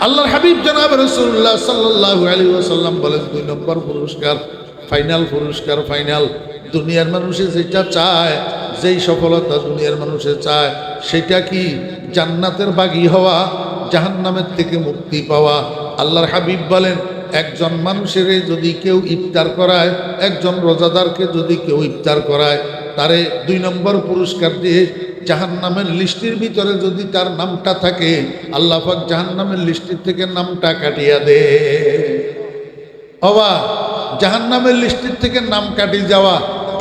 Speaker 1: আল্লাহর হাবিব জনাব রাসূলুল্লাহ সাল্লাল্লাহু আলাইহি ওয়াসাল্লাম বলেন, 2 নম্বর পুরস্কার, ফাইনাল পুরস্কার, ফাইনাল। দুনিয়ার মানুষে যেটা চায়, যেই সফলতা দুনিয়ার মানুষে চায়, সেটা কি? জান্নাতের বাগী হওয়া, জাহান্নামের থেকে মুক্তি পাওয়া। আল্লাহর হাবিব বলেন, একজন মানুষের যদি কেউ ইফতার করায়, একজন রোজাদারকে যদি কেউ ইফতার করায়, তারে 2 নম্বর পুরস্কার দিয়ে জাহান্নামের লিস্টের ভিতরে যদি তার নামটা থাকে, আল্লাহ পাক জাহান্নামের লিস্টের থেকে নামটা কাটিয়া দে। অবা, জাহান্নামের লিস্টের থেকে নাম কাটিয়ে যাওয়া,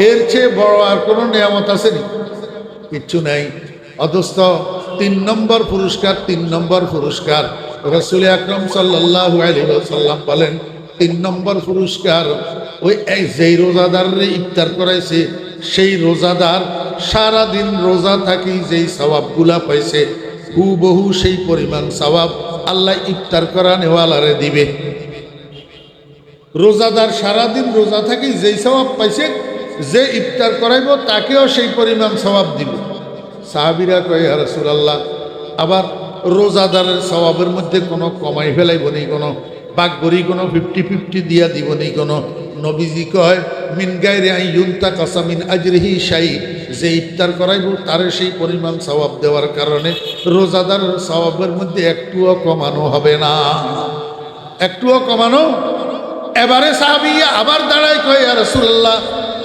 Speaker 1: এর চেয়ে বড় আর কোনো নিয়ামত আছে নি? কিচ্ছু নাই। অথচ 3 নম্বর পুরস্কার, 3 নম্বর পুরস্কার, রাসূল আকরাম সাল্লাল্লাহু আলাইহি ওয়াসাল্লাম বলেন, 3 নম্বর পুরস্কার, ওই যেই রোজাদাররে ইফতার করাইছে, সেই রোজাদার সারাদিন রোজা থাকি যেই সওয়াবগুলা পাইছে, হুবহু সেই পরিমাণ সওয়াব আল্লাহ ইফতার করা নেওয়ালারে দিবে। রোজাদার সারাদিন রোজা থাকি যেই সওয়াব পাইছে, যে ইফতার করাইব তাকেও সেই পরিমাণ সওয়াব দিব। সাহাবীরা কয়, ইয়া রাসূলুল্লাহ, আবার রোজাদারের সওয়াবের মধ্যে কোনো কমাই ফেলাইব নি, কোনো বাক করি, কোনো 50-50 দিয়া দিব নি কোনো? নবীজি কয়, মিন গায়রি আন ইউনতাকাসা মিন আজরিহি শাই, যে ইফতার করাইব তারে সেই পরিমাণ সওয়াব দেওয়ার কারণে রোজাদারের সওয়াবের মধ্যে একটুও কমানো হবে না, একটুও কমানো। এবারে সাহাবী আবার দাঁড়ায় কয়, ইয়া রাসূলুল্লাহ,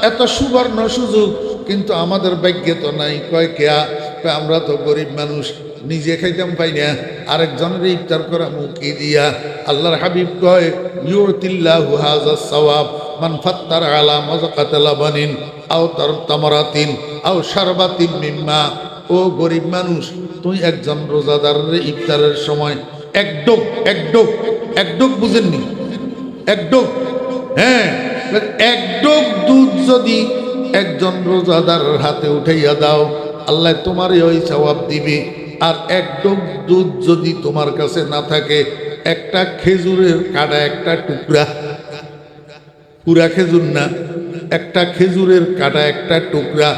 Speaker 1: এত সুবর্ণ সুযোগ কিন্তু আমাদের ভাগ্যে তো নাই। কয় কেয়া? কয় আমরা তো গরিব মানুষ, নিজে খাইতাম পাই না, আরেকজনের ইফতার করা মুখি দিয়া। আল্লাহর হাবিব কয়, ইউতিল্লাহু হাযাস সাওয়াব মান ফাত্তারা আলা মাযকাতি লাবানিন আও তামরাতিন আও শারবাতিন মিম্মা। ও গরিব মানুষ, তুই একজন রোজাদারের ইফতারের সময় এক ডোক বুঝেননি? এক ডোক, হ্যাঁ, 1 ডোক দুধ যদি একজন রোজাদারের হাতে উঠাইয়া দাও, আল্লাহ তোমারই ওই সওয়াব দিবে। আর 1 ডোক দুধ যদি তোমার কাছে না থাকে, একটা খেজুরের কাটা, একটা টুকরা, পুরা খেজুর না, একটা খেজুরের কাটা, একটা টুকরা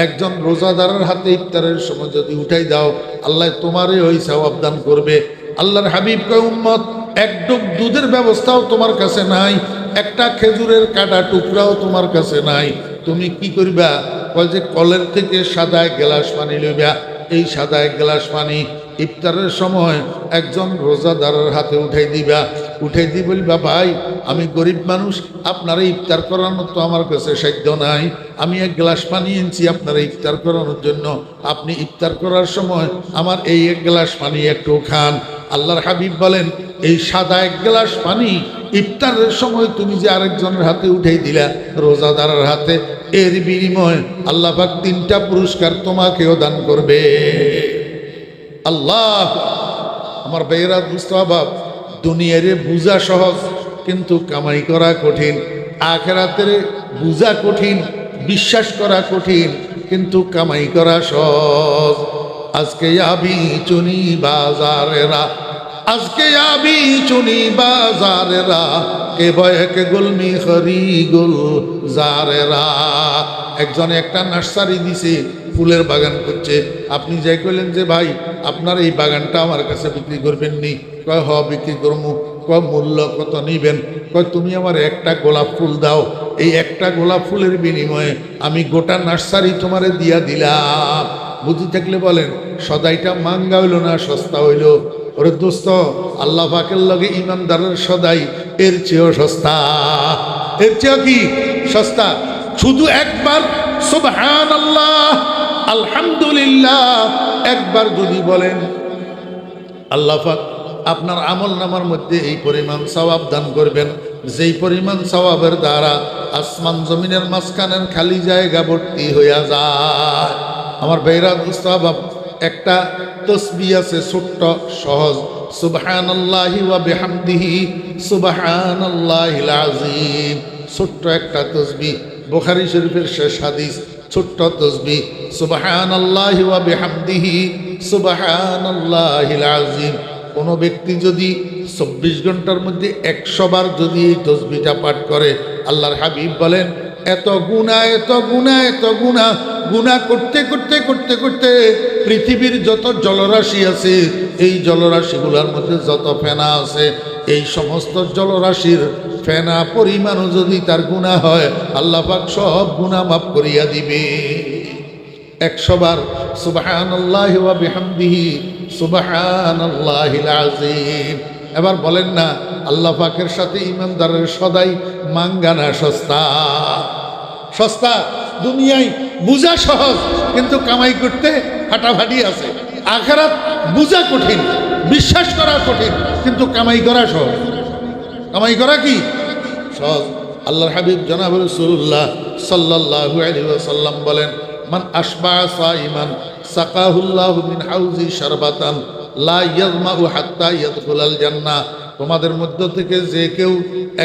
Speaker 1: একজন রোজাদারের হাতে ইফতারের সময় যদি উঠাই দাও, আল্লাহ তোমারই ওই সওয়াব দান করবে। আল্লাহর হাবিব কয়, উম্মত, 1 ডোক দুধের ব্যবস্থাও তোমার কাছে নাই, একটা খেজুরের কাটা টুকরাও তোমার কাছে নাই, তুমি কি করবা? কয় যে কলের থেকে সাদা 1 গ্লাস পানি লইবা, এই সাদা 1 গ্লাস পানি ইফতারের সময় একজন রোজাদারের হাতে উঠাই দিবা, উঠাই দিয়ে বলবা, ভাই আমি গরিব মানুষ, আপনারা ইফতার করানোর তো আমার কাছে সাধ্য নাই, আমি এক গ্লাস পানি এনেছি আপনারা ইফতার করানোর জন্য, আপনি ইফতার করার সময় আমার এই এক গ্লাস পানি একটু খান। আল্লাহর হাবিব বলেন, এই সাদা এক গ্লাস পানি ইফতারের সময় তুমি যে আরেকজনের হাতে উঠাই দিলা, রোজাদারের হাতে, এর বিনিময়ে আল্লাহ পাক 3টা পুরস্কার তোমাকেও দান করবে। আল্লাহ, আমার ভাইয়েরা, মুস্তাহাব, দুনিয়ারে বুঝা সহজ কিন্তু কামাই করা কঠিন, আখিরাতের বুঝা কঠিন, বিশ্বাস করা কঠিন কিন্তু কামাই করা সহজ। আজকে আবি চুনি বাজারেরা, আজকে আবি চুনি বাজারেরা, কে বয় কে গুলমি হরি গুল জারেরা। একজনে একটা নার্সারি দিছে, ফুলের বাগান করছে। আপনি যাই কইলেন যে ভাই আপনার এই বাগানটা আমার কাছে বিক্রি করবেন নি? কয় হ বিক্রি করবো। কয় মূল্য কত নিবেন? কয় তুমি আমার একটা গোলাপ ফুল দাও, এই একটা গোলাপ ফুলের বিনিময়ে আমি গোটা নার্সারি তোমারে দিয়া দিলাম। বুঝি থাকলে বলেন, সদাইটা মাঙ্গা হইল না সস্তা হইল? ওরে দোস্ত, আল্লাহ পাকের লগে ইমানদারের সদাই এর চেয়েও সস্তা, এর চেয়েও কি সস্তা। শুধু একবার সুবহানাল্লাহ আলহামদুলিল্লাহ একবার যদি বলেন, আল্লাহ পাক আপনার আমল নামার মধ্যে এই পরিমাণ সওয়াব দান করবেন, যেই পরিমাণ সওয়াবের দ্বারা আসমান জমিনের মাঝখানের খালি জায়গা ভর্তি হইয়া যায়। আমার ভাইরা মুস্তাহাব, একটা তসবিহ আছে ছোট্ট সহজ, সুবহানাল্লাহি ওয়া বিহামদিহি সুবহানাল্লাহিল আযীম। ছোট্ট একটা তসবিহ, বুখারী শরীফের শেষ হাদিস, ছোট্ট তসবিহ, সুবহানাল্লাহি ওয়া বিহামদিহি সুবহানাল্লাহিল আযীম। কোনো ব্যক্তি যদি 24 ঘন্টার মধ্যে 100 বার যদি এই তসবিহটা পাঠ করে, আল্লাহর হাবিব বলেন, এত গুনাহ, এত গুনাহ, এত গুনাহ, গুনাহ করতে করতে করতে করতে পৃথিবীর যত জলরাশি আছে, এই জলরাশিগুলোর মধ্যে যত ফেনা আছে, এই সমস্ত জলরাশির ফেনা পরিমাণও যদি তার গুনাহ হয়, আল্লাহ পাক সব গুনাহ মাফ করিয়া দিবে। 100 বার সুবহানাল্লাহি ওয়া বিহামদিহি সুবহানাল্লাহিল আযীম। এবার বলেন না, আল্লাহ পাকের সাথে ইমানদারের সদাই মাঙ্গানা সস্তা, সস্তা। দুনিয়ায় বুঝা সহজ কিন্তু কামাই করতে ফাটাফাটি আছে। আখিরাত বুঝা কঠিন, বিশ্বাস করা কঠিন কিন্তু কামাই করা সহজ। কামাই করা কি সহজ। আল্লাহর হাবিব জনাব রাসূলুল্লাহ সাল্লাল্লাহু আলাইহি ওয়াসাল্লাম বলেন, মান আশবা সাইমান সাকাহুল্লাহু মিন হাউজি শারবাতান লা ইয়াজমাউ হাত্তা ইয়াদখুলাল জান্নাহ। তোমাদের মধ্য থেকে যে কেউ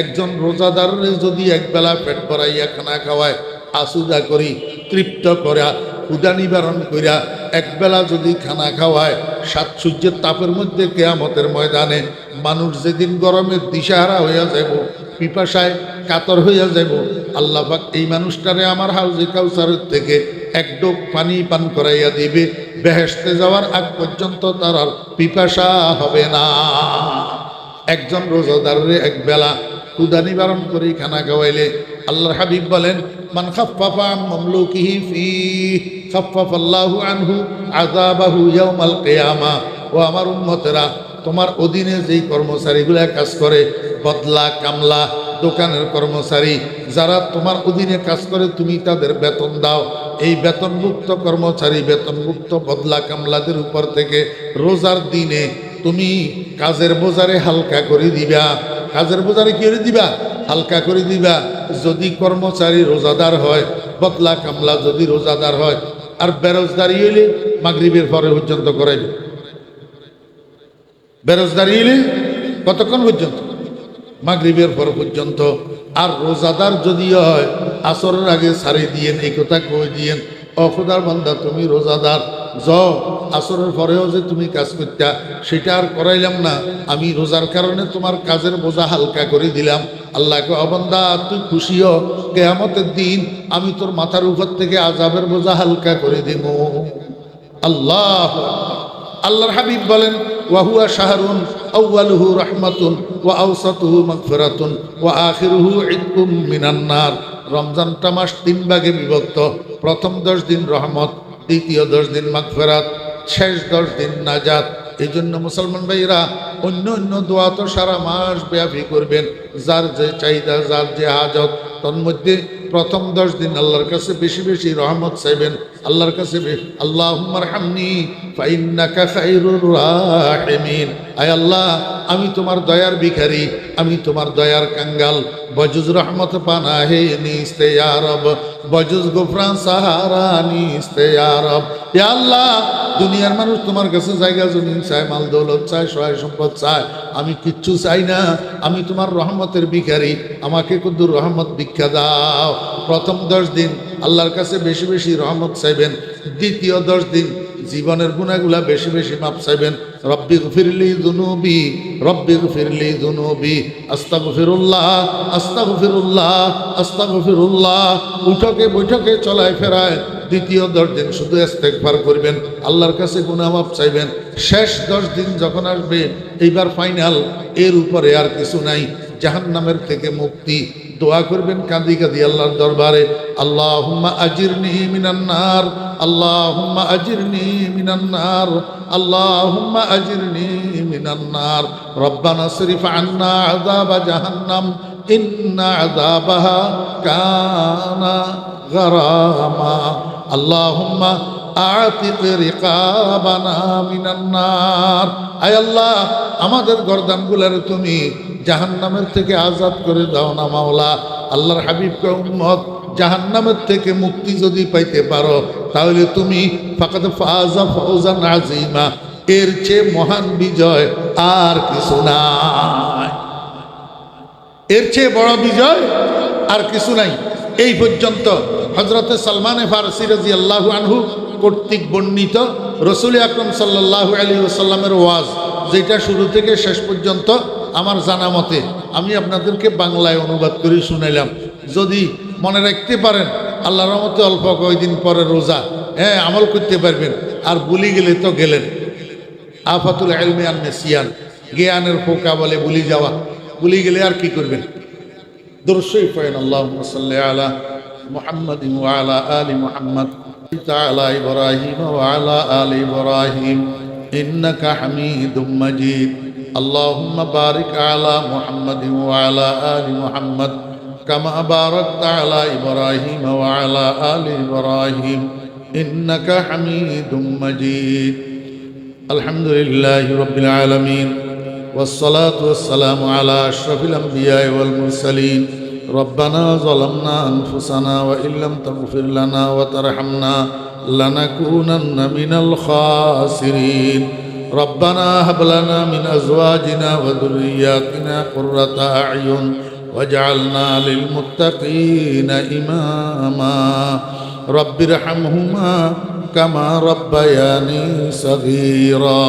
Speaker 1: একজন রোজাদারের যদি একবেলা পেট ভরাইয়া খানা খাওয়ায়, আসুদা করি, তৃপ্ত করা, ক্ষুধা নিবারণ করিয়া একবেলা যদি খানা খাওয়ায়, 7 সূর্যের তাপের মধ্যে কিয়ামতের ময়দানে মানুষ যেদিন গরমে দিশাহারা হইয়া যাব, পিপাসায় কাতর হইয়া যাব, আল্লাহ পাক এই মানুষটারে আমার হাউজে কাউসারের থেকে এক ডোক পানি পান করাইয়া দিবে। বেহেশতে যাওয়ার আগ পর্যন্ত তার আর পিপাসা হবে না। একজন রোজাদারের একবেলা ক্ষুধা নিবারণ করে খানা খাওয়াইলে, আল্লাহর হাবিব বলেন, মান খাফফাফা আন মামলুকিহি ফি খাফফাফাল্লাহু আনহু আযাবাহু ইয়াউমাল কিয়ামা। ও আমার উম্মতেরা, তোমার অধীনে যেই কর্মচারীগুলা কাজ করে, বদলা, কামলা, দোকানের কর্মচারী, যারা তোমার অধীনে কাজ করে তুমি তাদের বেতন দাও, এই বেতনভুক্ত কর্মচারী, বেতনভুক্ত বদলা কামলাদের উপর থেকে রোজার দিনে তুমি কাজের বোঝারে হালকা করে দিবা। কাজের বোঝারে কি করে দিবা? হালকা করে দিবা। যদি কর্মচারী রোজাদার হয়, বদলা কামলা যদি রোজাদার হয়, আর বেরোজদারি হইলে মাগরিবের পরে পর্যন্ত করাইবে। বেরোজদারি হইলে কতক্ষণ পর্যন্ত? মাগরিবের পর পর্যন্ত। আর রোজাদার যদি হয়, আসরের আগে ছাড়ি দিয়েন, এই কথা কই দিয়েন, ও খোদার বান্দা তুমি রোজাদার, যাও আসরের পরেও যে তুমি কাজ করতা সেটা আর করাইলাম না, আমি রোজার কারণে তোমার কাজের বোঝা হালকা করে দিলাম। আল্লাহকে, ও বান্দা তুই খুশি হ, কিয়ামতের দিন আমি তোর মাথার উপর থেকে আযাবের বোঝা হালকা করে দেব। আল্লাহ, আল্লাহর হাবিব বলেন, ওয়াহুয়া শাহরুন আউয়ালুহু রাহমাতুন ওয়া আওসাতুহু মাগফিরাতুন ওয়া আখিরুহু ইতকুম মিনান নার। রমজানটা মাস 3 ভাগে বিভক্ত। প্রথম 10 দিন রহমত, দ্বিতীয় 10 দিন মাগফিরাত, শেষ 10 দিন নাজাত। এই জন্য মুসলমান ভাইরা অন্য অন্য দোয়া তো সারা মাস ব্যাপী করবেন, যার যে চাহিদা, যার যে হাজত। তন্মধ্যে প্রথম 10 দিন আল্লাহর কাছে বেশি বেশি রহমত চাইবেন, আল্লাহর কাছে আল্লাহুম্মা রহমনি ফাইন্নাকা খায়রুর রাহিমিন। আয় আল্লাহ, আমি তোমার দয়ার ভিখারি, আমি তোমার দয়ার কাঙ্গাল। বজুজ রহমত পানা হে নিস্তে ইয়া রব, বজুজ গুফরান সাহারা নিস্তে ইয়া রব। ইয়া আল্লাহ, দুনিয়ার মানুষ তোমার কাছে জায়গা জমিন চায়, মাল দৌলত চায়, সহায় সম্পদ চায়, আমি কিচ্ছু চাই না। আমি তোমার রহমতের ভিখারি, আমাকে কুদ্দুর রহমত ভিক্ষা দাও। প্রথম 10 দিন আল্লাহর কাছে বেশি বেশি রহমত চাইবেন। দ্বিতীয় 10 দিন জীবনের গুনাহগুলা বেশি বেশি মাপ চাইবেন। রব্বি গফিরলি যুনুবি, রব্বি গফিরলি যুনুবি, আস্তাগফিরুল্লাহ, আস্তাগফিরুল্লাহ, আস্তাগফিরুল্লাহ। উঠকে বৈঠকে চলায় ফেরায় দ্বিতীয় 10 দিন শুধু ইস্তেগফার করবেন, আল্লাহর কাছে গুনাহ মাপ চাইবেন। শেষ 10 দিন যখন আসবে, এইবার ফাইনাল, এর উপরে আর কিছু নাই, জাহান্নামের থেকে মুক্তি। দোয়া করবেন কাঁদি কাঁদি আল্লাহর দরবারে, আল্লাহুম্মা আজিরনি মিনান নার, আল্লাহুম্মা আজিরনি মিনান নার, আল্লাহুম্মা আজিরনি মিনান নার। রব্বানা সরিফ আন্না আযাবা জাহান্নাম, ইন্না আযাবাহা কানা গারামা। আল্লাহুম্মা আতিক রিকাবানা মিনান নার। আয় আল্লাহ, আমাদের গর্দানগুলার তুমি জাহান্নামের থেকে আজাদ করে দাও না মাওলা। আল্লাহর হাবিবকে উম্মত জাহান্নামের থেকে মুক্তি যদি পাইতে পারো, তাহলে তুমি ফাকাদ ফাজা ফাওজান আযীমা, এর চেয়ে মহান বিজয় আর কিছু নাই, এর চেয়ে বড় বিজয় আর কিছু নাই। এই পর্যন্ত হযরতে সালমানে ফারসি রাদিয়াল্লাহু আনহু কর্তৃক বর্ণিত রাসূল আকরাম সাল্লাল্লাহু আলাইহি ওয়াসাল্লামের ওয়াজ, যেটা শুরু থেকে শেষ পর্যন্ত আমার জানা মতে আমি আপনাদেরকে বাংলায় অনুবাদ করে শুনাইলাম। যদি মনে রাখতে পারেন, আল্লাহর রহমতে অল্প কয়েকদিন পরে রোজা, হ্যাঁ, আমল করতে পারবেন। আর ভুলি গেলে তো গেলেন। আফাতুল ইলমি আন নিসিয়ান, জ্ঞানের ফোকা বলে ভুলি যাওয়া। ভুলি গেলে আর কি করবেন? দুরূদ শরীফ পড়েন, আল্লাহুম্মা সাল্লি আলা মুহাম্মাদিন ওয়া আলা আলি মুহাম্মাদ, আলা ইব্রাহিম ওয়া আলা আলি ইব্রাহিম ইন্নাকা হামিদুম মাজিদ। আল্লাহুম্মা বারিক আলা মুহাম্মাদিন ওয়া আলা আলি মুহাম্মাদ কামা বারাকতা আলা ইব্রাহিম ওয়া আলা আলি ইব্রাহিম ইন্নাকা হামিদুম মাজিদ। আলহামদুলিল্লাহি রাব্বিল আলামিন, والصلاة والسلام على أشرف الأنبياء والمرسلين. ربنا ظلمنا أنفسنا وإن لم تغفر لنا وترحمنا لنكونن من الخاسرين. ربنا هب لنا من أزواجنا وذرياتنا قرة أعين واجعلنا للمتقين إماما. رب ارحمهما كما ربياني صغيرا.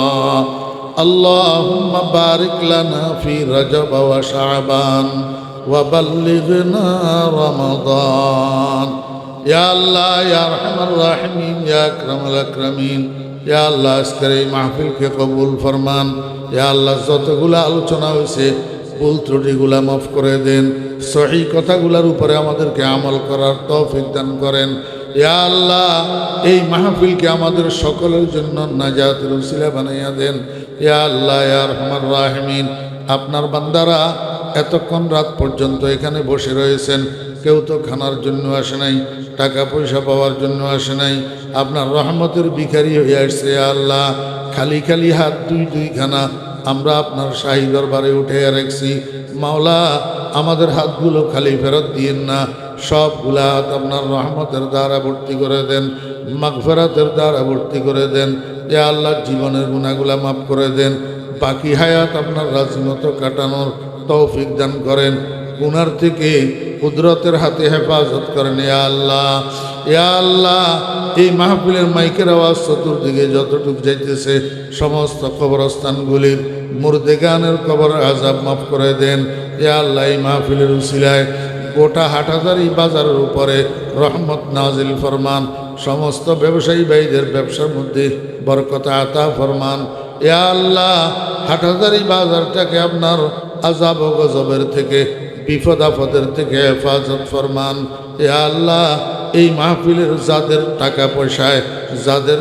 Speaker 1: اللهم بارك لنا في رجب وشعبان وبلغنا رمضان. يا الله يا أرحم الراحمين يا أكرم الأكرمين. يا الله আজকের এই মাহফিলকে কবুল ফরমান। ইয়া আল্লাহ, যতগুলো আলোচনা হয়েছে ভুল ত্রুটিগুলা মাফ করে দেন। সহিহ কথাগুলোর উপরে আমাদেরকে আমল করার তৌফিক দান করেন। ইয়া আল্লাহ, এই মাহফিলকে আমাদের সকলের জন্য নাজাতের উসিলা বানাইয়া দেন। ইয়া আল্লাহ ইয়া আরহামার রাহিমিন, আপনার বান্দারা এতক্ষণ রাত পর্যন্ত এখানে বসে রয়েছেন। কেউ তো খানার জন্য আসে নাই, টাকা পয়সা পাওয়ার জন্য আসে নাই, আপনার রহমতের ভিখারি হয়ে আসছে। ইয়া আল্লাহ, খালি খালি হাত দুইখানা আমরা আপনার শাহী দরবারে উঠে রাখছি। মাওলা, আমাদের হাতগুলো খালি ফেরত দিয়েন না, সবগুলা হাত আপনার রহমতের দ্বারা ভর্তি করে দেন, মাগফিরাতের দ্বারা ভর্তি করে দেন। ইয়া আল্লাহ, জীবনের গুনাহগুলা মাফ করে দেন। বাকি হায়াত আপনার রাজমতো কাটানোর তৌফিক দান করেন। গুনার থেকে কুদরতের হাতে হেফাজত করেন। ইয়া আল্লাহ, ইয়া আল্লাহ, এই মাহফিলের মাইকের আওয়াজ চতুর্দিকে যতটুকু যাইতেছে সমস্ত কবরস্থানগুলির মুর্দেগানের কবর আযাব মাফ করে দেন। ইয়া আল্লাহ, এই মাহফিলের উসিলায় গোটা হাটহাজারী বাজারের উপরে রহমত নাজিল ফরমান। সমস্ত ব্যবসায়ী ভাইদের ব্যবসার মধ্যে বরকত আতা ফরমান। ইয়া আল্লাহ, হাটহাজারী বাজারটাকে আপনার আযাব ও গজবের থেকে, বিপদ আপদের থেকে হেফাজত ফরমান। ইয়া আল্লাহ, এই মাহফিলের যাদের টাকা পয়সায়, যাদের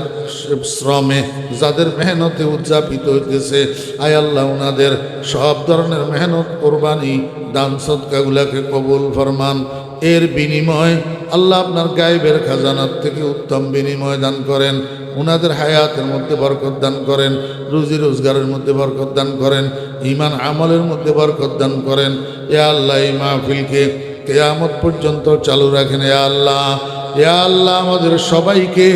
Speaker 1: শ্রমে, যাদের মেহনতে উদযাপিত হইতেছে, আয় আল্লাহ ওনাদের সব ধরনের মেহনত, কোরবানি, দান সদকাগুলাকে কবুল ফরমান। এর বিনিময় আল্লাহ আপনার গায়েবের খাজানার থেকে উত্তম বিনিময় দান করেন। ওনাদের হায়াতের মধ্যে বরকত দান করেন, রুজি রোজগারের মধ্যে বরকত দান করেন, ঈমান আমলের মধ্যে বরকত দান করেন। এ আল্লাহ এই মাহফিলকে কিয়ামত পর্যন্ত চালু রাখেন। এ আল্লাহ, এ আল্লাহ আমাদের সবাইকে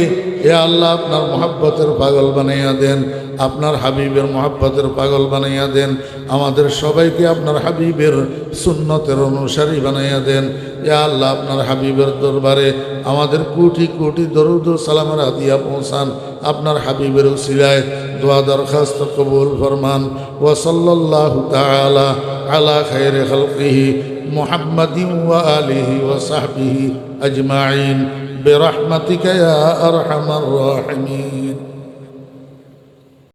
Speaker 1: এ আল্লাহ আপনার মহাব্বতের পাগল বানাইয়া দেন, আপনার হাবিবের মহাব্বতের পাগল বানাইয়া দেন। আমাদের সবাইকে আপনার হাবিবের সুন্নতের অনুসারী বানাইয়া দেন। এ আল্লাহ আপনার হাবিবের দরবারে আমাদের কোটি কোটি দরুদ ও সালামের হাদিয়া পৌঁছান। আপনার হাবিবের উসিলায় দোয়া দরখাস্ত কবুল ফরমান। ওয়া সাল্লাল্লাহু তাআলা আলা খায়রি খালকিহি মুহাম্মাদিন ওয়া আলিহি ওয়া সাহবিহি আজমাইন বিরহমাতিকা ইয়া আরহামার রাহিমিন।